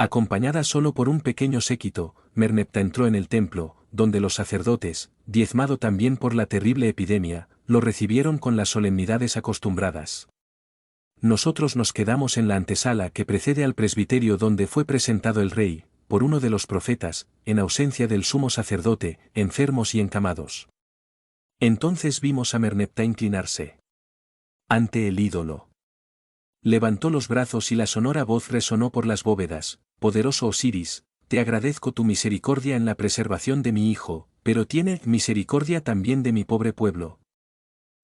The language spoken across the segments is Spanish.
Acompañada solo por un pequeño séquito, Merneptah entró en el templo, donde los sacerdotes, diezmado también por la terrible epidemia, lo recibieron con las solemnidades acostumbradas. Nosotros nos quedamos en la antesala que precede al presbiterio donde fue presentado el rey, por uno de los profetas, en ausencia del sumo sacerdote, enfermos y encamados. Entonces vimos a Merneptah inclinarse ante el ídolo. Levantó los brazos y la sonora voz resonó por las bóvedas: poderoso Osiris, te agradezco tu misericordia en la preservación de mi hijo, pero tiene misericordia también de mi pobre pueblo.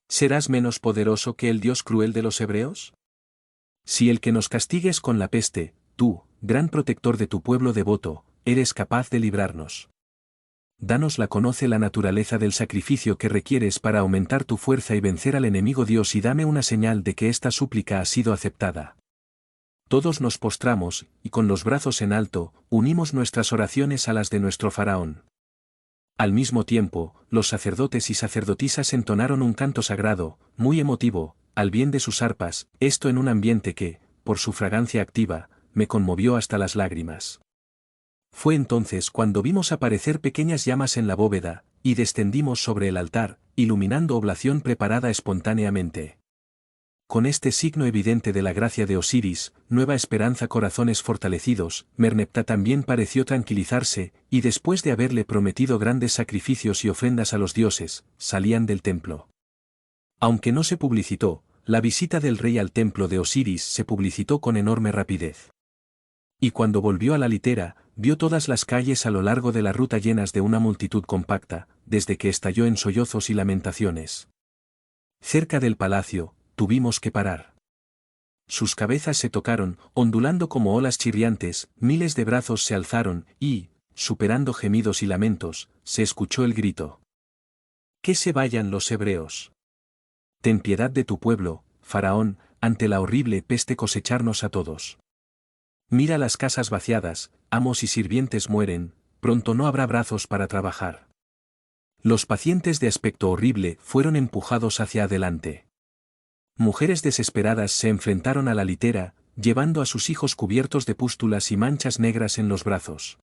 ¿Serás menos poderoso que el Dios cruel de los hebreos? Si el que nos castigues con la peste, tú, gran protector de tu pueblo devoto, eres capaz de librarnos. Danos conoce la naturaleza del sacrificio que requieres para aumentar tu fuerza y vencer al enemigo Dios, y dame una señal de que esta súplica ha sido aceptada. Todos nos postramos, y con los brazos en alto, unimos nuestras oraciones a las de nuestro faraón. Al mismo tiempo, los sacerdotes y sacerdotisas entonaron un canto sagrado, muy emotivo, al bien de sus arpas, esto en un ambiente que, por su fragancia activa, me conmovió hasta las lágrimas. Fue entonces cuando vimos aparecer pequeñas llamas en la bóveda, y descendimos sobre el altar, iluminando oblación preparada espontáneamente. Con este signo evidente de la gracia de Osiris, nueva esperanza, corazones fortalecidos, Merneptah también pareció tranquilizarse, y después de haberle prometido grandes sacrificios y ofrendas a los dioses, salían del templo. Aunque no se publicitó, la visita del rey al templo de Osiris se publicitó con enorme rapidez. Y cuando volvió a la litera, vio todas las calles a lo largo de la ruta llenas de una multitud compacta, desde que estalló en sollozos y lamentaciones. Cerca del palacio, tuvimos que parar. Sus cabezas se tocaron, ondulando como olas chirriantes, miles de brazos se alzaron, y, superando gemidos y lamentos, se escuchó el grito: ¡Que se vayan los hebreos! Ten piedad de tu pueblo, Faraón, ante la horrible peste cosecharnos a todos. Mira las casas vaciadas, amos y sirvientes mueren, pronto no habrá brazos para trabajar. Los pacientes de aspecto horrible fueron empujados hacia adelante. Mujeres desesperadas se enfrentaron a la litera, llevando a sus hijos cubiertos de pústulas y manchas negras en los brazos.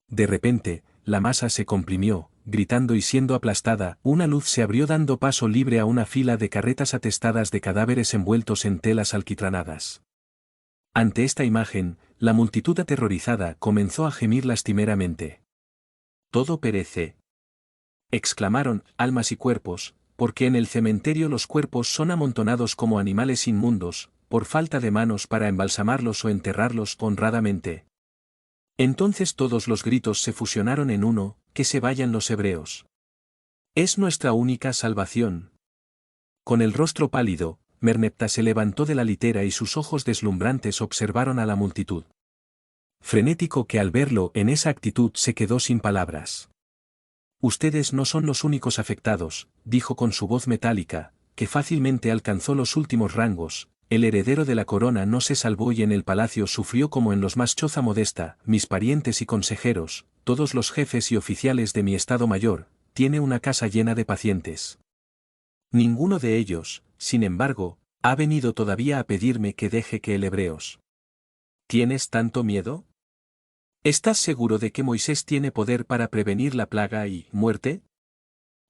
De repente, la masa se comprimió, gritando y siendo aplastada, una luz se abrió dando paso libre a una fila de carretas atestadas de cadáveres envueltos en telas alquitranadas. Ante esta imagen, la multitud aterrorizada comenzó a gemir lastimeramente. «Todo perece», exclamaron, almas y cuerpos, porque en el cementerio los cuerpos son amontonados como animales inmundos, por falta de manos para embalsamarlos o enterrarlos honradamente. Entonces todos los gritos se fusionaron en uno: «Que se vayan los hebreos. Es nuestra única salvación». Con el rostro pálido, Merneptah se levantó de la litera y sus ojos deslumbrantes observaron a la multitud. Frenético que al verlo en esa actitud se quedó sin palabras. «Ustedes no son los únicos afectados», dijo con su voz metálica, que fácilmente alcanzó los últimos rangos. «El heredero de la corona no se salvó y en el palacio sufrió como en los más choza modesta. Mis parientes y consejeros, todos los jefes y oficiales de mi estado mayor, tiene una casa llena de pacientes. Ninguno de ellos, sin embargo, ha venido todavía a pedirme que deje que el hebreos». «¿Tienes tanto miedo? ¿Estás seguro de que Moisés tiene poder para prevenir la plaga y muerte?»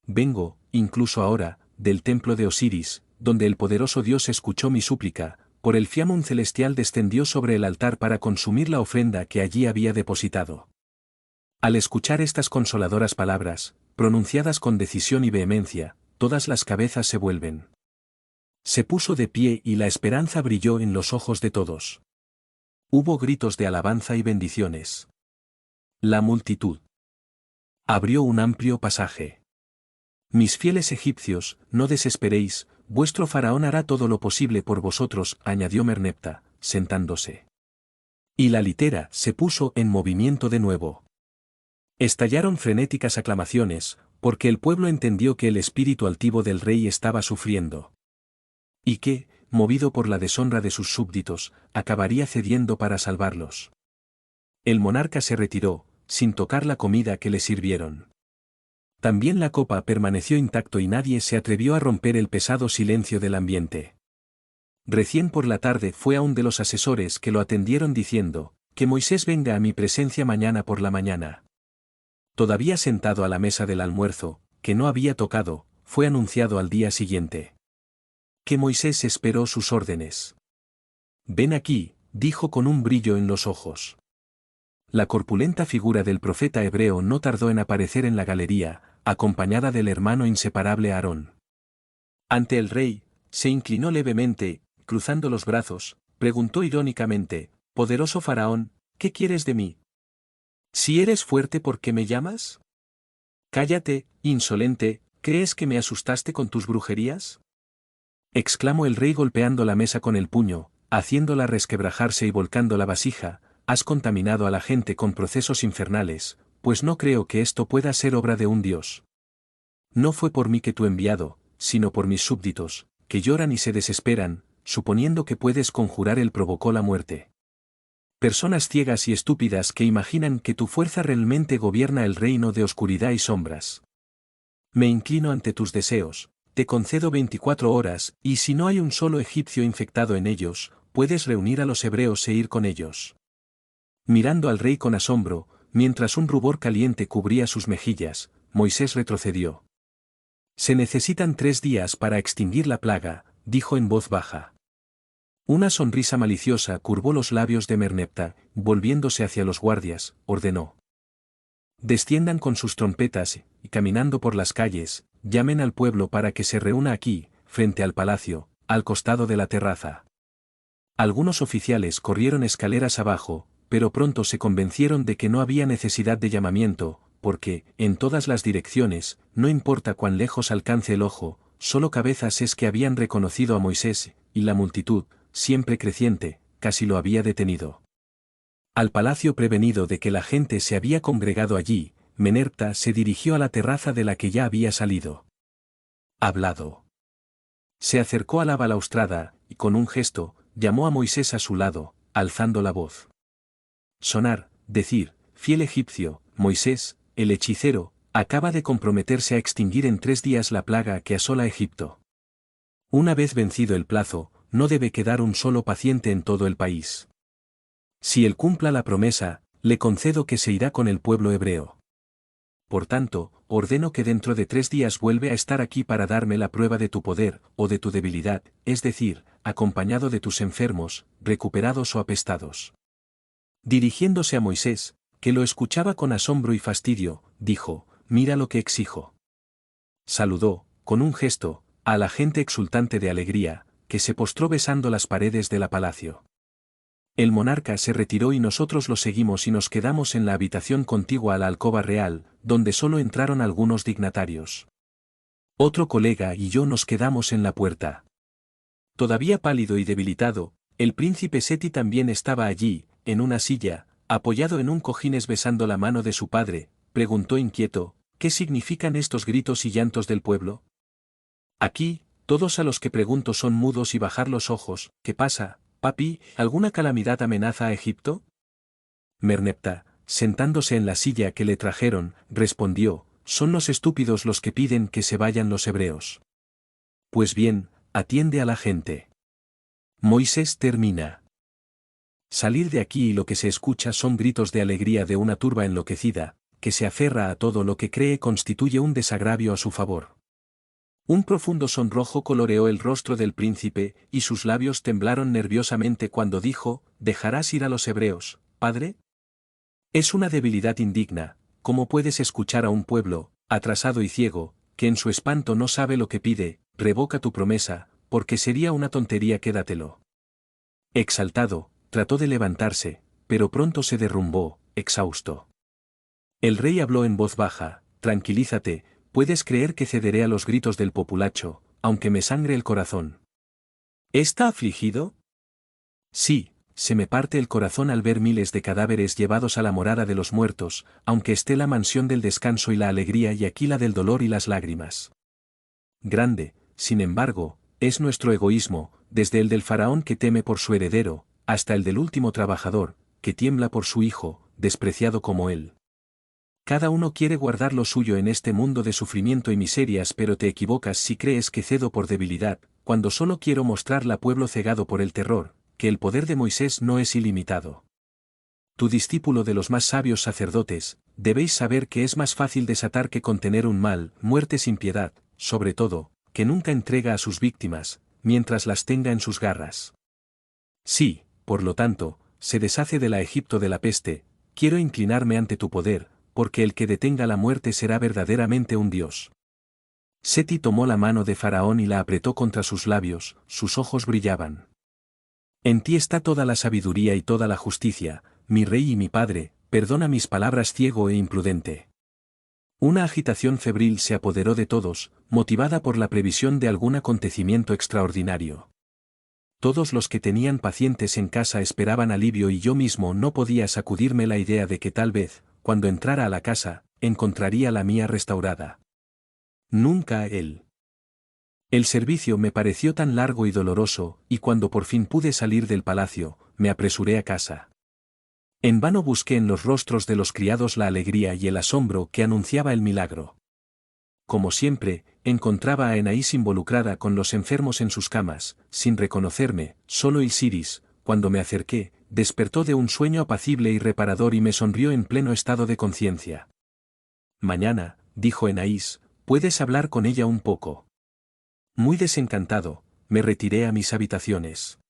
«Vengo, incluso ahora, del templo de Osiris, donde el poderoso Dios escuchó mi súplica, por el fiamón celestial descendió sobre el altar para consumir la ofrenda que allí había depositado». Al escuchar estas consoladoras palabras, pronunciadas con decisión y vehemencia, todas las cabezas se vuelven. Se puso de pie y la esperanza brilló en los ojos de todos. Hubo gritos de alabanza y bendiciones. La multitud abrió un amplio pasaje. «Mis fieles egipcios, no desesperéis, vuestro faraón hará todo lo posible por vosotros», añadió Merneptah, sentándose. Y la litera se puso en movimiento de nuevo. Estallaron frenéticas aclamaciones, porque el pueblo entendió que el espíritu altivo del rey estaba sufriendo. Y que, movido por la deshonra de sus súbditos, acabaría cediendo para salvarlos. El monarca se retiró, sin tocar la comida que le sirvieron. También la copa permaneció intacto y nadie se atrevió a romper el pesado silencio del ambiente. Recién por la tarde fue a un de los asesores que lo atendieron diciendo: Que Moisés venga a mi presencia mañana por la mañana. Todavía sentado a la mesa del almuerzo, que no había tocado, fue anunciado al día siguiente. Que Moisés esperó sus órdenes. Ven aquí, dijo con un brillo en los ojos. La corpulenta figura del profeta hebreo no tardó en aparecer en la galería, acompañada del hermano inseparable Aarón. Ante el rey, se inclinó levemente, cruzando los brazos, preguntó irónicamente, «Poderoso faraón, ¿qué quieres de mí? Si eres fuerte, ¿por qué me llamas? Cállate, insolente, ¿crees que me asustaste con tus brujerías?», exclamó el rey golpeando la mesa con el puño, haciéndola resquebrajarse y volcando la vasija. «Has contaminado a la gente con procesos infernales, pues no creo que esto pueda ser obra de un dios. No fue por mí que tu enviado, sino por mis súbditos, que lloran y se desesperan, suponiendo que puedes conjurar él provocó la muerte. Personas ciegas y estúpidas que imaginan que tu fuerza realmente gobierna el reino de oscuridad y sombras. Me inclino ante tus deseos, te concedo 24 horas, y si no hay un solo egipcio infectado en ellos, puedes reunir a los hebreos e ir con ellos». Mirando al rey con asombro, mientras un rubor caliente cubría sus mejillas, Moisés retrocedió. «Se necesitan 3 días para extinguir la plaga», dijo en voz baja. Una sonrisa maliciosa curvó los labios de Merneptah, volviéndose hacia los guardias, ordenó. «Desciendan con sus trompetas, y caminando por las calles, llamen al pueblo para que se reúna aquí, frente al palacio, al costado de la terraza». Algunos oficiales corrieron escaleras abajo, pero pronto se convencieron de que no había necesidad de llamamiento, porque, en todas las direcciones, no importa cuán lejos alcance el ojo, solo cabezas es que habían reconocido a Moisés, y la multitud, siempre creciente, casi lo había detenido. Al palacio, prevenido de que la gente se había congregado allí, Merneptah se dirigió a la terraza de la que ya había salido. «Hablado». Se acercó a la balaustrada, y con un gesto, llamó a Moisés a su lado, alzando la voz. Sonar, decir, fiel egipcio, Moisés, el hechicero, acaba de comprometerse a extinguir en 3 días la plaga que asola Egipto. Una vez vencido el plazo, no debe quedar un solo paciente en todo el país. Si él cumpla la promesa, le concedo que se irá con el pueblo hebreo. Por tanto, ordeno que dentro de 3 días vuelve a estar aquí para darme la prueba de tu poder, o de tu debilidad, es decir, acompañado de tus enfermos, recuperados o apestados. Dirigiéndose a Moisés, que lo escuchaba con asombro y fastidio, dijo, «Mira lo que exijo». Saludó, con un gesto, a la gente exultante de alegría, que se postró besando las paredes del palacio. El monarca se retiró y nosotros lo seguimos y nos quedamos en la habitación contigua a la alcoba real, donde solo entraron algunos dignatarios. Otro colega y yo nos quedamos en la puerta. Todavía pálido y debilitado, el príncipe Seti también estaba allí, en una silla, apoyado en un cojines besando la mano de su padre, preguntó inquieto, «¿Qué significan estos gritos y llantos del pueblo? Aquí, todos a los que pregunto son mudos y bajar los ojos. ¿Qué pasa, papi? ¿Alguna calamidad amenaza a Egipto?» Merneptah, sentándose en la silla que le trajeron, respondió, «Son los estúpidos los que piden que se vayan los hebreos». «Pues bien, atiende a la gente». Moisés termina. Salir de aquí y lo que se escucha son gritos de alegría de una turba enloquecida, que se aferra a todo lo que cree constituye un desagravio a su favor. Un profundo sonrojo coloreó el rostro del príncipe, y sus labios temblaron nerviosamente cuando dijo, «¿Dejarás ir a los hebreos, padre? Es una debilidad indigna. ¿Cómo puedes escuchar a un pueblo, atrasado y ciego, que en su espanto no sabe lo que pide? Revoca tu promesa, porque sería una tontería, quédatelo». Exaltado, trató de levantarse, pero pronto se derrumbó, exhausto. El rey habló en voz baja, «Tranquilízate, puedes creer que cederé a los gritos del populacho, aunque me sangre el corazón». «¿Está afligido?» «Sí, se me parte el corazón al ver miles de cadáveres llevados a la morada de los muertos, aunque esté la mansión del descanso y la alegría y aquí la del dolor y las lágrimas. Grande, sin embargo, es nuestro egoísmo, desde el del faraón que teme por su heredero, hasta el del último trabajador, que tiembla por su hijo, despreciado como él. Cada uno quiere guardar lo suyo en este mundo de sufrimiento y miserias, pero te equivocas si crees que cedo por debilidad, cuando solo quiero mostrarle al pueblo cegado por el terror, que el poder de Moisés no es ilimitado. tu discípulo de los más sabios sacerdotes, debéis saber que es más fácil desatar que contener un mal, muerte sin piedad, sobre todo, que nunca entrega a sus víctimas, mientras las tenga en sus garras. Sí, por lo tanto, se deshace de la Egipto de la peste, quiero inclinarme ante tu poder, porque el que detenga la muerte será verdaderamente un dios. Seti tomó la mano de Faraón y la apretó contra sus labios, sus ojos brillaban. En ti está toda la sabiduría y toda la justicia, mi rey y mi padre, perdona mis palabras ciego e imprudente. Una agitación febril se apoderó de todos, motivada por la previsión de algún acontecimiento extraordinario. Todos los que tenían pacientes en casa esperaban alivio y yo mismo no podía sacudirme la idea de que tal vez, cuando entrara a la casa, encontraría la mía restaurada. Nunca él. El servicio me pareció tan largo y doloroso, y cuando por fin pude salir del palacio, me apresuré a casa. En vano busqué en los rostros de los criados la alegría y el asombro que anunciaba el milagro. Como siempre, encontraba a Enaís involucrada con los enfermos en sus camas, sin reconocerme, solo Isiris, cuando me acerqué, despertó de un sueño apacible y reparador y me sonrió en pleno estado de conciencia. Mañana, dijo Enaís, puedes hablar con ella un poco. Muy desencantado, me retiré a mis habitaciones.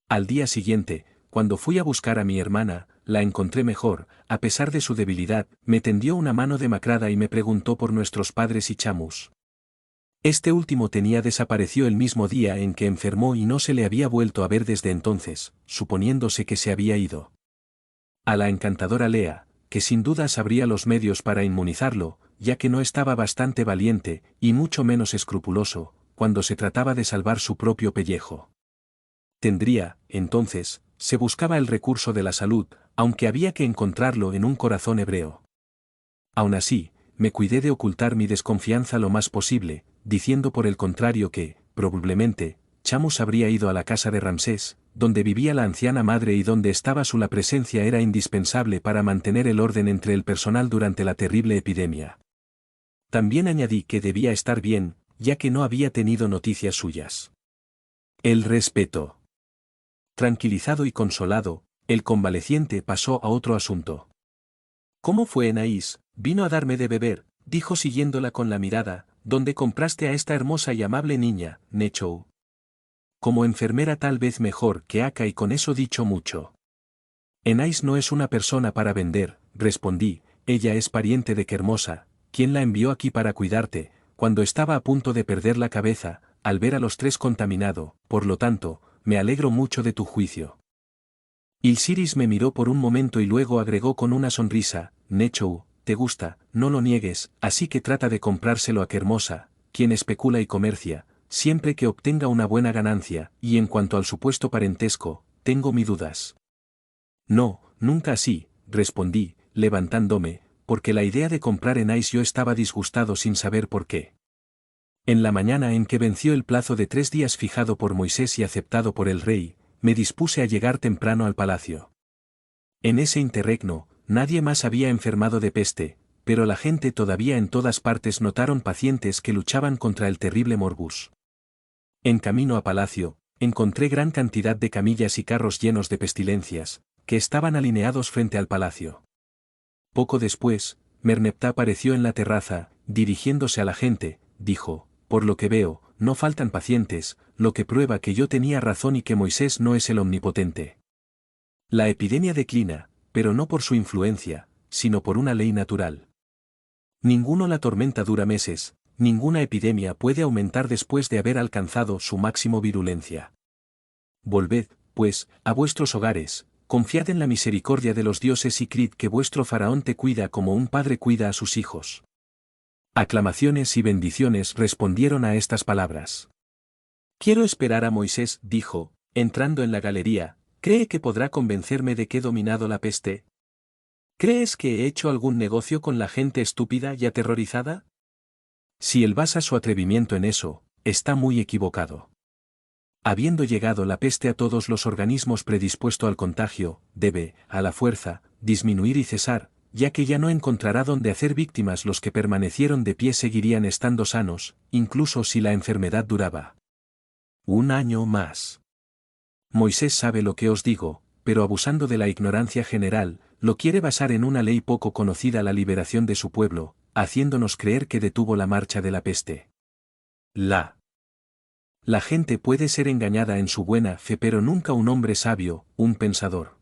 Al día siguiente, cuando fui a buscar a mi hermana, la encontré mejor, a pesar de su debilidad, me tendió una mano demacrada y me preguntó por nuestros padres y Chamus. Este último desapareció el mismo día en que enfermó y no se le había vuelto a ver desde entonces, suponiéndose que se había ido. A la encantadora Lea, que sin duda sabría los medios para inmunizarlo, ya que no estaba bastante valiente, y mucho menos escrupuloso, cuando se trataba de salvar su propio pellejo. Tendría, entonces, se buscaba el recurso de la salud, aunque había que encontrarlo en un corazón hebreo. Aun así, me cuidé de ocultar mi desconfianza lo más posible, diciendo por el contrario que, probablemente, Chamus habría ido a la casa de Ramsés, donde vivía la anciana madre y donde estaba la presencia era indispensable para mantener el orden entre el personal durante la terrible epidemia. También añadí que debía estar bien, ya que no había tenido noticias suyas. El respeto. Tranquilizado y consolado, el convaleciente pasó a otro asunto. ¿Cómo fue Enaís? Vino a darme de beber, dijo siguiéndola con la mirada, ¿dónde compraste a esta hermosa y amable niña, Nechou? Como enfermera tal vez mejor que Aka y con eso dicho mucho. Enaís no es una persona para vender, respondí, ella es pariente de Kermosa, quien la envió aquí para cuidarte, cuando estaba a punto de perder la cabeza, al ver a los tres contaminado, por lo tanto, me alegro mucho de tu juicio. Isiris me miró por un momento y luego agregó con una sonrisa, Nechou, te gusta, no lo niegues, así que trata de comprárselo a Kermosa, quien especula y comercia, siempre que obtenga una buena ganancia, y en cuanto al supuesto parentesco, tengo mis dudas. No, nunca así, respondí, levantándome, porque la idea de comprar Enaís yo estaba disgustado sin saber por qué. En la mañana en que venció el plazo de 3 días fijado por Moisés y aceptado por el rey, me dispuse a llegar temprano al palacio. En ese interregno, nadie más había enfermado de peste, pero la gente todavía en todas partes notaron pacientes que luchaban contra el terrible morbus. En camino a palacio, encontré gran cantidad de camillas y carros llenos de pestilencias, que estaban alineados frente al palacio. Poco después, Merneptah apareció en la terraza, dirigiéndose a la gente, dijo, por lo que veo, no faltan pacientes, lo que prueba que yo tenía razón y que Moisés no es el omnipotente. La epidemia declina, pero no por su influencia, sino por una ley natural. La tormenta dura meses, ninguna epidemia puede aumentar después de haber alcanzado su máximo virulencia. Volved, pues, a vuestros hogares, confiad en la misericordia de los dioses y creed que vuestro faraón te cuida como un padre cuida a sus hijos. Aclamaciones y bendiciones respondieron a estas palabras. Quiero esperar a Moisés, dijo, entrando en la galería, ¿cree que podrá convencerme de que he dominado la peste? ¿Crees que he hecho algún negocio con la gente estúpida y aterrorizada? Si él basa su atrevimiento en eso, está muy equivocado. Habiendo llegado la peste a todos los organismos predispuestos al contagio, debe, a la fuerza, disminuir y cesar, ya que ya no encontrará dónde hacer víctimas. Los que permanecieron de pie seguirían estando sanos, incluso si la enfermedad duraba 1 año más. Moisés sabe lo que os digo, pero abusando de la ignorancia general, lo quiere basar en una ley poco conocida la liberación de su pueblo, haciéndonos creer que detuvo la marcha de la peste. La gente puede ser engañada en su buena fe, pero nunca un hombre sabio, un pensador.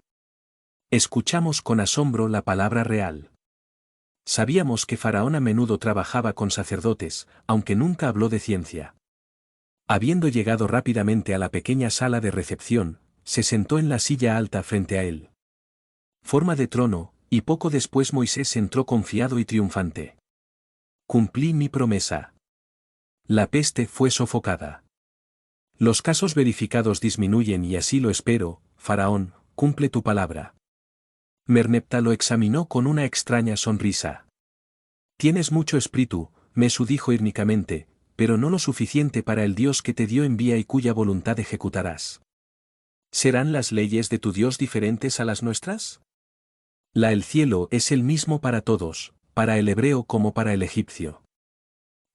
Escuchamos con asombro la palabra real. Sabíamos que Faraón a menudo trabajaba con sacerdotes, aunque nunca habló de ciencia. Habiendo llegado rápidamente a la pequeña sala de recepción, se sentó en la silla alta frente a él. Forma de trono, y poco después Moisés entró confiado y triunfante. Cumplí mi promesa. La peste fue sofocada. Los casos verificados disminuyen y así lo espero, Faraón, cumple tu palabra. Merneptah lo examinó con una extraña sonrisa. Tienes mucho espíritu, Mesu dijo irónicamente, pero no lo suficiente para el Dios que te dio en vía y cuya voluntad ejecutarás. ¿Serán las leyes de tu Dios diferentes a las nuestras? El cielo es el mismo para todos, para el hebreo como para el egipcio.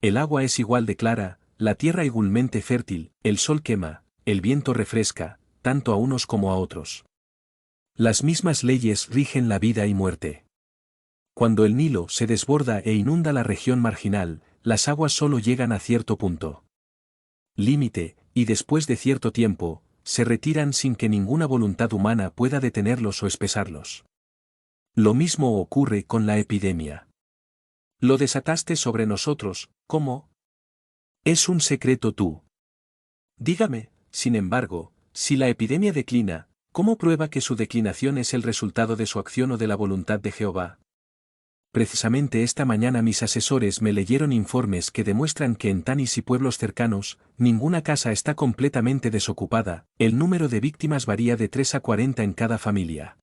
El agua es igual de clara, la tierra igualmente fértil, el sol quema, el viento refresca, tanto a unos como a otros. Las mismas leyes rigen la vida y muerte. Cuando el Nilo se desborda e inunda la región marginal, las aguas solo llegan a cierto punto límite, y después de cierto tiempo, se retiran sin que ninguna voluntad humana pueda detenerlos o espesarlos. Lo mismo ocurre con la epidemia. Lo desataste sobre nosotros, ¿cómo? Es un secreto tú. Dígame, sin embargo, si la epidemia declina, ¿cómo prueba que su declinación es el resultado de su acción o de la voluntad de Jehová? Precisamente esta mañana mis asesores me leyeron informes que demuestran que en Tanis y pueblos cercanos, ninguna casa está completamente desocupada, el número de víctimas varía de 3 a 40 en cada familia.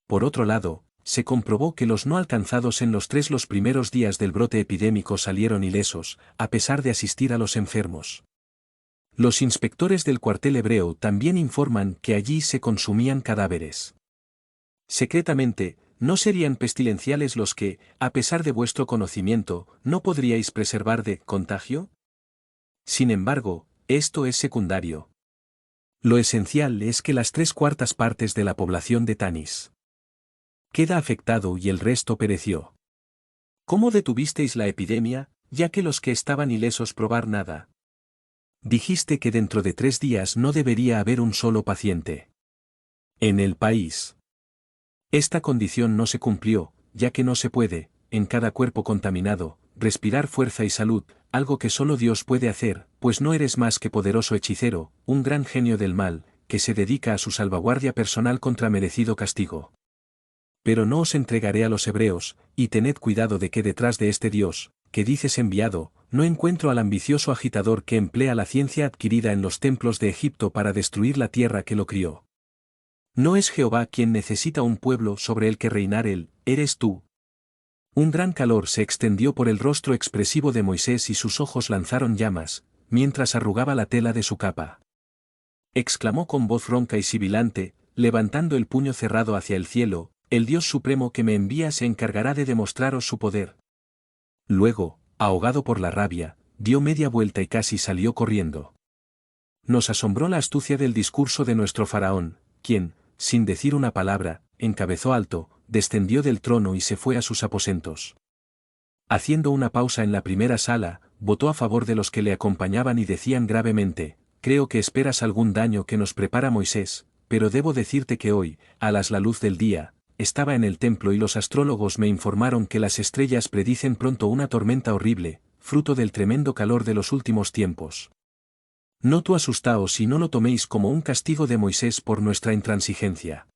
Por otro lado, se comprobó que los no alcanzados en los primeros días del brote epidémico salieron ilesos, a pesar de asistir a los enfermos. Los inspectores del cuartel hebreo también informan que allí se consumían cadáveres. Secretamente, ¿no serían pestilenciales los que, a pesar de vuestro conocimiento, no podríais preservar de contagio? Sin embargo, esto es secundario. Lo esencial es que las 3/4 partes de la población de Tanis queda afectado y el resto pereció. ¿Cómo detuvisteis la epidemia, ya que los que estaban ilesos probar nada? Dijiste que dentro de 3 días no debería haber un solo paciente en el país. Esta condición no se cumplió, ya que no se puede, en cada cuerpo contaminado, respirar fuerza y salud, algo que solo Dios puede hacer, pues no eres más que poderoso hechicero, un gran genio del mal, que se dedica a su salvaguardia personal contra merecido castigo. Pero no os entregaré a los hebreos, y tened cuidado de que detrás de este Dios, que dices enviado, no encuentro al ambicioso agitador que emplea la ciencia adquirida en los templos de Egipto para destruir la tierra que lo crió. No es Jehová quien necesita un pueblo sobre el que reinar él, eres tú. Un gran calor se extendió por el rostro expresivo de Moisés y sus ojos lanzaron llamas, mientras arrugaba la tela de su capa. Exclamó con voz ronca y sibilante, levantando el puño cerrado hacia el cielo, el Dios supremo que me envía se encargará de demostraros su poder. Luego, ahogado por la rabia, dio media vuelta y casi salió corriendo. Nos asombró la astucia del discurso de nuestro faraón, quien, sin decir una palabra, encabezó alto, descendió del trono y se fue a sus aposentos. Haciendo una pausa en la primera sala, votó a favor de los que le acompañaban y decían gravemente, creo que esperas algún daño que nos prepara Moisés, pero debo decirte que hoy, a la luz del día, estaba en el templo y los astrólogos me informaron que las estrellas predicen pronto una tormenta horrible, fruto del tremendo calor de los últimos tiempos. No tú asustaos y no lo toméis como un castigo de Moisés por nuestra intransigencia.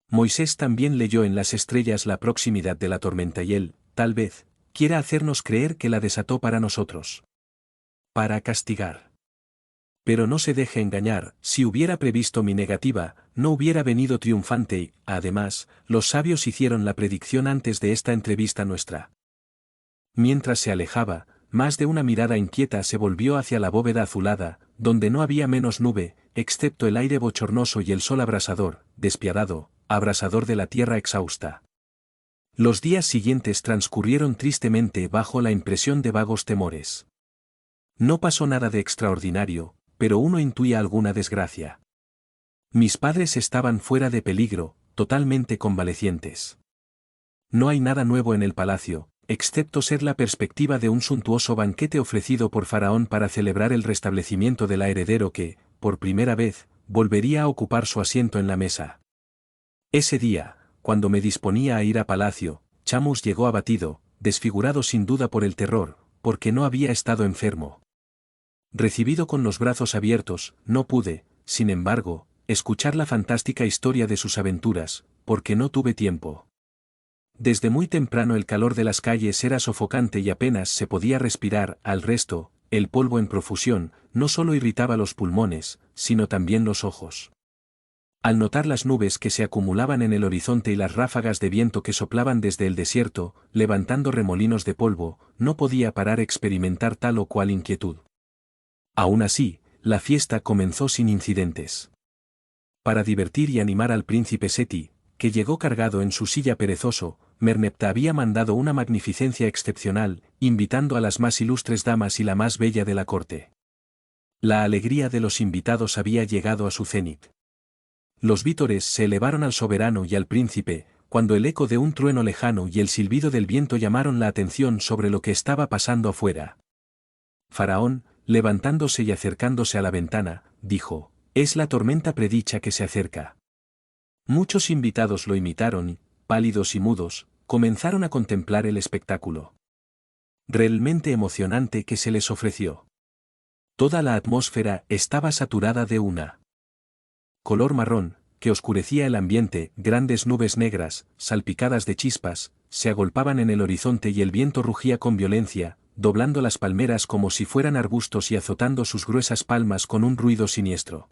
Moisés también leyó en las estrellas la proximidad de la tormenta y él, tal vez, quiera hacernos creer que la desató para nosotros. Para castigar. Pero no se deje engañar, si hubiera previsto mi negativa, no hubiera venido triunfante y, además, los sabios hicieron la predicción antes de esta entrevista nuestra. Mientras se alejaba, más de una mirada inquieta se volvió hacia la bóveda azulada, donde no había menos nube, excepto el aire bochornoso y el sol abrasador, despiadado, abrasador de la tierra exhausta. Los días siguientes transcurrieron tristemente bajo la impresión de vagos temores. No pasó nada de extraordinario, pero uno intuía alguna desgracia. Mis padres estaban fuera de peligro, totalmente convalecientes. No hay nada nuevo en el palacio, excepto ser la perspectiva de un suntuoso banquete ofrecido por Faraón para celebrar el restablecimiento del heredero que, por primera vez, volvería a ocupar su asiento en la mesa. Ese día, cuando me disponía a ir a palacio, Chamus llegó abatido, desfigurado sin duda por el terror, porque no había estado enfermo. Recibido con los brazos abiertos, no pude, sin embargo, escuchar la fantástica historia de sus aventuras, porque no tuve tiempo. Desde muy temprano el calor de las calles era sofocante y apenas se podía respirar. Al resto, el polvo en profusión, no solo irritaba los pulmones, sino también los ojos. Al notar las nubes que se acumulaban en el horizonte y las ráfagas de viento que soplaban desde el desierto, levantando remolinos de polvo, no podía parar experimentar tal o cual inquietud. Aún así, la fiesta comenzó sin incidentes. Para divertir y animar al príncipe Seti, que llegó cargado en su silla perezoso, Merneptah había mandado una magnificencia excepcional, invitando a las más ilustres damas y la más bella de la corte. La alegría de los invitados había llegado a su cenit. Los vítores se elevaron al soberano y al príncipe, cuando el eco de un trueno lejano y el silbido del viento llamaron la atención sobre lo que estaba pasando afuera. Faraón, levantándose y acercándose a la ventana, dijo: «Es la tormenta predicha que se acerca». Muchos invitados lo imitaron y, pálidos y mudos, comenzaron a contemplar el espectáculo. Realmente emocionante que se les ofreció. Toda la atmósfera estaba saturada de una color marrón, que oscurecía el ambiente. Grandes nubes negras, salpicadas de chispas, se agolpaban en el horizonte y el viento rugía con violencia, doblando las palmeras como si fueran arbustos y azotando sus gruesas palmas con un ruido siniestro.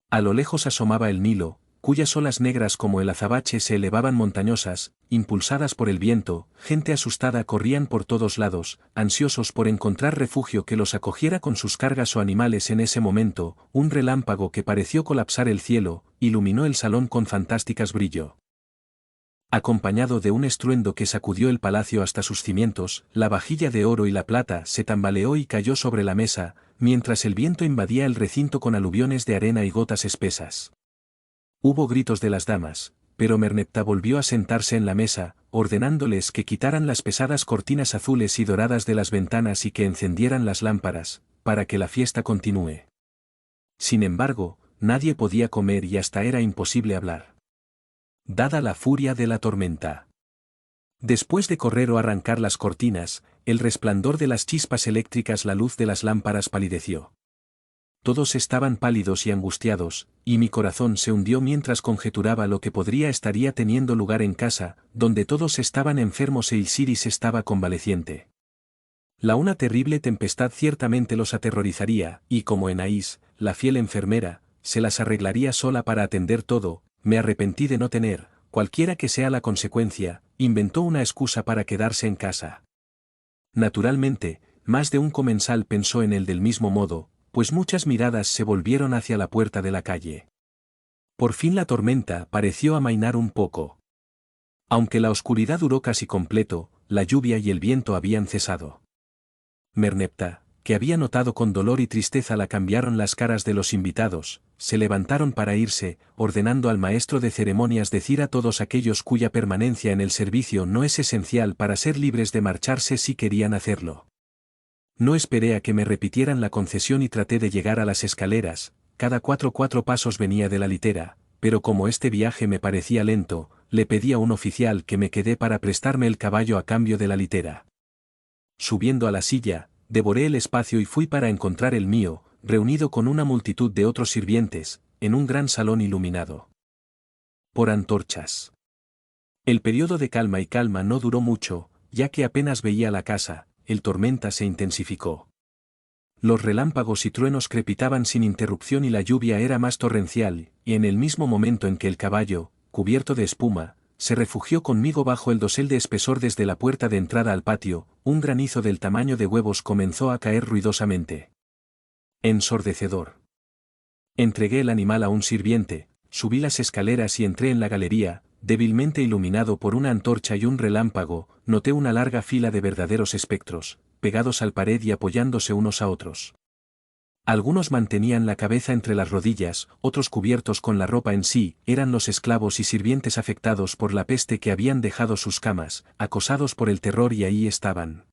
A lo lejos asomaba el Nilo, cuyas olas negras como el azabache se elevaban montañosas, impulsadas por el viento. Gente asustada corrían por todos lados, ansiosos por encontrar refugio que los acogiera con sus cargas o animales. En ese momento, un relámpago que pareció colapsar el cielo, iluminó el salón con fantásticas brillo. Acompañado de un estruendo que sacudió el palacio hasta sus cimientos, la vajilla de oro y la plata se tambaleó y cayó sobre la mesa, mientras el viento invadía el recinto con aluviones de arena y gotas espesas. Hubo gritos de las damas, pero Merneptah volvió a sentarse en la mesa, ordenándoles que quitaran las pesadas cortinas azules y doradas de las ventanas y que encendieran las lámparas, para que la fiesta continúe. Sin embargo, nadie podía comer y hasta era imposible hablar. Dada la furia de la tormenta. Después de correr o arrancar las cortinas, el resplandor de las chispas eléctricas, la luz de las lámparas palideció. Todos estaban pálidos y angustiados, y mi corazón se hundió mientras conjeturaba lo que estaría teniendo lugar en casa, donde todos estaban enfermos e Isiris estaba convaleciente. Una terrible tempestad ciertamente los aterrorizaría, y como Enaís, la fiel enfermera, se las arreglaría sola para atender todo. Me arrepentí de no tener, cualquiera que sea la consecuencia, inventó una excusa para quedarse en casa. Naturalmente, más de un comensal pensó en él del mismo modo, pues muchas miradas se volvieron hacia la puerta de la calle. Por fin la tormenta pareció amainar un poco. Aunque la oscuridad duró casi completo, la lluvia y el viento habían cesado. Merneptah, que había notado con dolor y tristeza la cambiaron las caras de los invitados, se levantaron para irse, ordenando al maestro de ceremonias decir a todos aquellos cuya permanencia en el servicio no es esencial para ser libres de marcharse si querían hacerlo. No esperé a que me repitieran la concesión y traté de llegar a las escaleras. Cada cuatro pasos venía de la litera, pero como este viaje me parecía lento, le pedí a un oficial que me quedé para prestarme el caballo a cambio de la litera. Subiendo a la silla, devoré el espacio y fui para encontrar el mío, reunido con una multitud de otros sirvientes, en un gran salón iluminado por antorchas. El periodo de calma y calma no duró mucho, ya que apenas veía la casa, el tormenta se intensificó. Los relámpagos y truenos crepitaban sin interrupción y la lluvia era más torrencial, y en el mismo momento en que el caballo, cubierto de espuma, se refugió conmigo bajo el dosel de espesor desde la puerta de entrada al patio, un granizo del tamaño de huevos comenzó a caer ruidosamente. Ensordecedor. Entregué el animal a un sirviente, subí las escaleras y entré en la galería, débilmente iluminado por una antorcha y un relámpago. Noté una larga fila de verdaderos espectros, pegados al pared y apoyándose unos a otros. Algunos mantenían la cabeza entre las rodillas, otros cubiertos con la ropa en sí, eran los esclavos y sirvientes afectados por la peste que habían dejado sus camas, acosados por el terror y ahí estaban.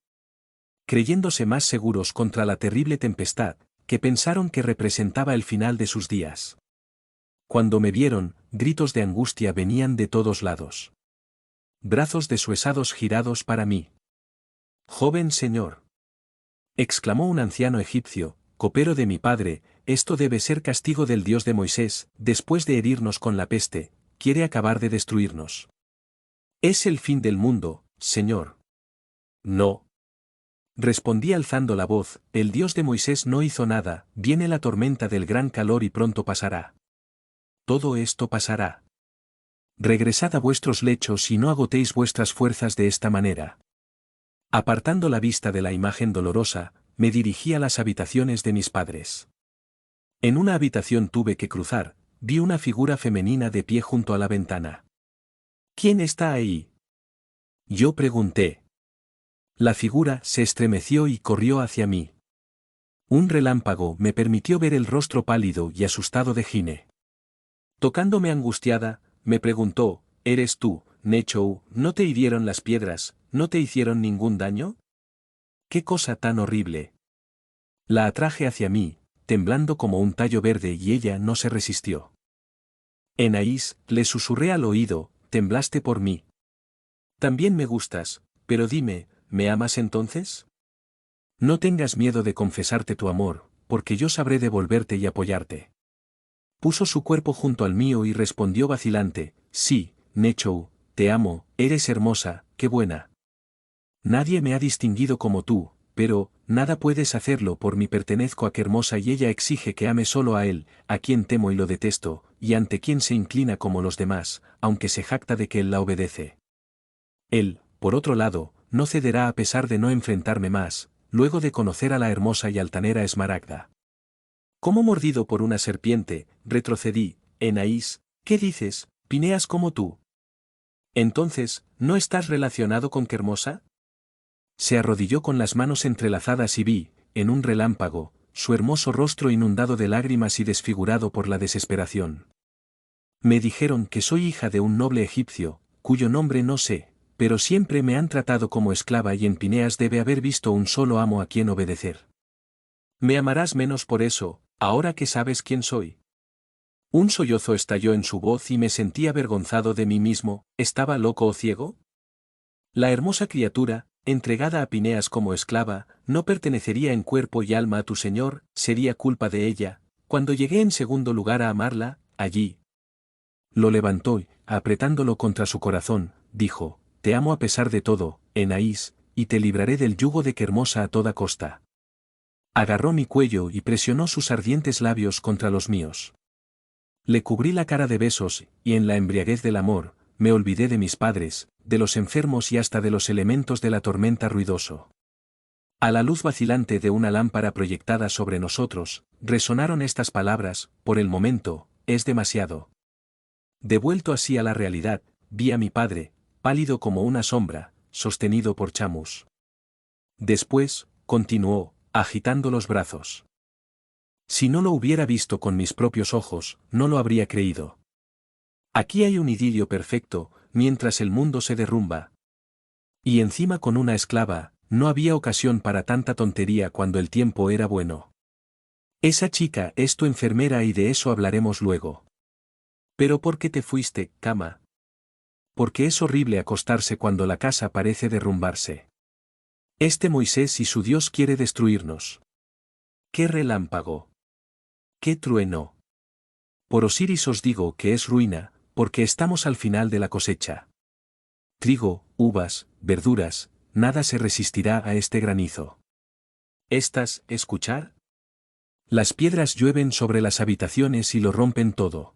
Creyéndose más seguros contra la terrible tempestad, que pensaron que representaba el final de sus días. Cuando me vieron, gritos de angustia venían de todos lados. Brazos deshuesados girados para mí. «Joven señor», exclamó un anciano egipcio, copero de mi padre, esto debe ser castigo del Dios de Moisés, después de herirnos con la peste, quiere acabar de destruirnos. Es el fin del mundo, señor. No. Respondí alzando la voz, el Dios de Moisés no hizo nada, viene la tormenta del gran calor y pronto pasará. Todo esto pasará. Regresad a vuestros lechos y no agotéis vuestras fuerzas de esta manera. Apartando la vista de la imagen dolorosa, me dirigí a las habitaciones de mis padres. En una habitación tuve que cruzar, vi una figura femenina de pie junto a la ventana. ¿Quién está ahí?, yo pregunté. La figura se estremeció y corrió hacia mí. Un relámpago me permitió ver el rostro pálido y asustado de Gine. Tocándome angustiada, me preguntó, ¿eres tú, Nechou? ¿No te hirieron las piedras, no te hicieron ningún daño? ¡Qué cosa tan horrible! La atraje hacia mí, temblando como un tallo verde y ella no se resistió. Enaís, le susurré al oído, temblaste por mí. También me gustas, pero dime, ¿me amas entonces? No tengas miedo de confesarte tu amor, porque yo sabré devolverte y apoyarte. Puso su cuerpo junto al mío y respondió vacilante, sí, Nechou, te amo, eres hermosa, qué buena. Nadie me ha distinguido como tú, pero, nada puedes hacerlo por mí pertenezco a que hermosa y ella exige que ame solo a él, a quien temo y lo detesto, y ante quien se inclina como los demás, aunque se jacta de que él la obedece. Él, por otro lado, no cederá a pesar de no enfrentarme más, luego de conocer a la hermosa y altanera Esmaragda. Como mordido por una serpiente, retrocedí, Enaís, ¿qué dices, Pineas como tú? Entonces, ¿no estás relacionado con Kermosa? Se arrodilló con las manos entrelazadas y vi, en un relámpago, su hermoso rostro inundado de lágrimas y desfigurado por la desesperación. Me dijeron que soy hija de un noble egipcio, cuyo nombre no sé, pero siempre me han tratado como esclava y en Pineas debe haber visto un solo amo a quien obedecer. Me amarás menos por eso, ahora que sabes quién soy. Un sollozo estalló en su voz y me sentí avergonzado de mí mismo, ¿estaba loco o ciego? La hermosa criatura, entregada a Pineas como esclava, no pertenecería en cuerpo y alma a tu señor, sería culpa de ella, cuando llegué en segundo lugar a amarla, allí. Lo levantó y, apretándolo contra su corazón, dijo, te amo a pesar de todo, Enaís, y te libraré del yugo de Kermosa a toda costa. Agarró mi cuello y presionó sus ardientes labios contra los míos. Le cubrí la cara de besos, y en la embriaguez del amor, me olvidé de mis padres, de los enfermos y hasta de los elementos de la tormenta ruidoso. A la luz vacilante de una lámpara proyectada sobre nosotros, resonaron estas palabras, por el momento, es demasiado. Devuelto así a la realidad, vi a mi padre, pálido como una sombra, sostenido por Chamus. Después, continuó, agitando los brazos. Si no lo hubiera visto con mis propios ojos, no lo habría creído. Aquí hay un idilio perfecto, mientras el mundo se derrumba. Y encima con una esclava, no había ocasión para tanta tontería cuando el tiempo era bueno. Esa chica es tu enfermera y de eso hablaremos luego. ¿Pero por qué te fuiste, Cama? Porque es horrible acostarse cuando la casa parece derrumbarse. Este Moisés y su Dios quiere destruirnos. ¡Qué relámpago! ¡Qué trueno! Por Osiris os digo que es ruina, porque estamos al final de la cosecha. Trigo, uvas, verduras, nada se resistirá a este granizo. ¿Estás, escuchar? Las piedras llueven sobre las habitaciones y lo rompen todo.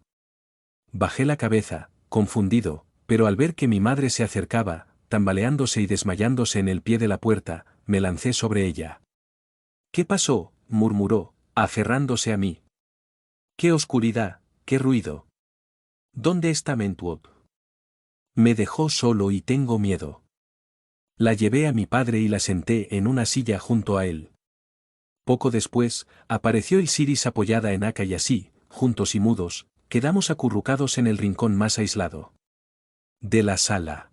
Bajé la cabeza, confundido, pero al ver que mi madre se acercaba, tambaleándose y desmayándose en el pie de la puerta, me lancé sobre ella. ¿Qué pasó?, murmuró, aferrándose a mí. ¡Qué oscuridad, qué ruido! ¿Dónde está Mentuot? Me dejó solo y tengo miedo. La llevé a mi padre y la senté en una silla junto a él. Poco después, apareció Isiris apoyada en Aka y así, juntos y mudos, quedamos acurrucados en el rincón más aislado de la sala.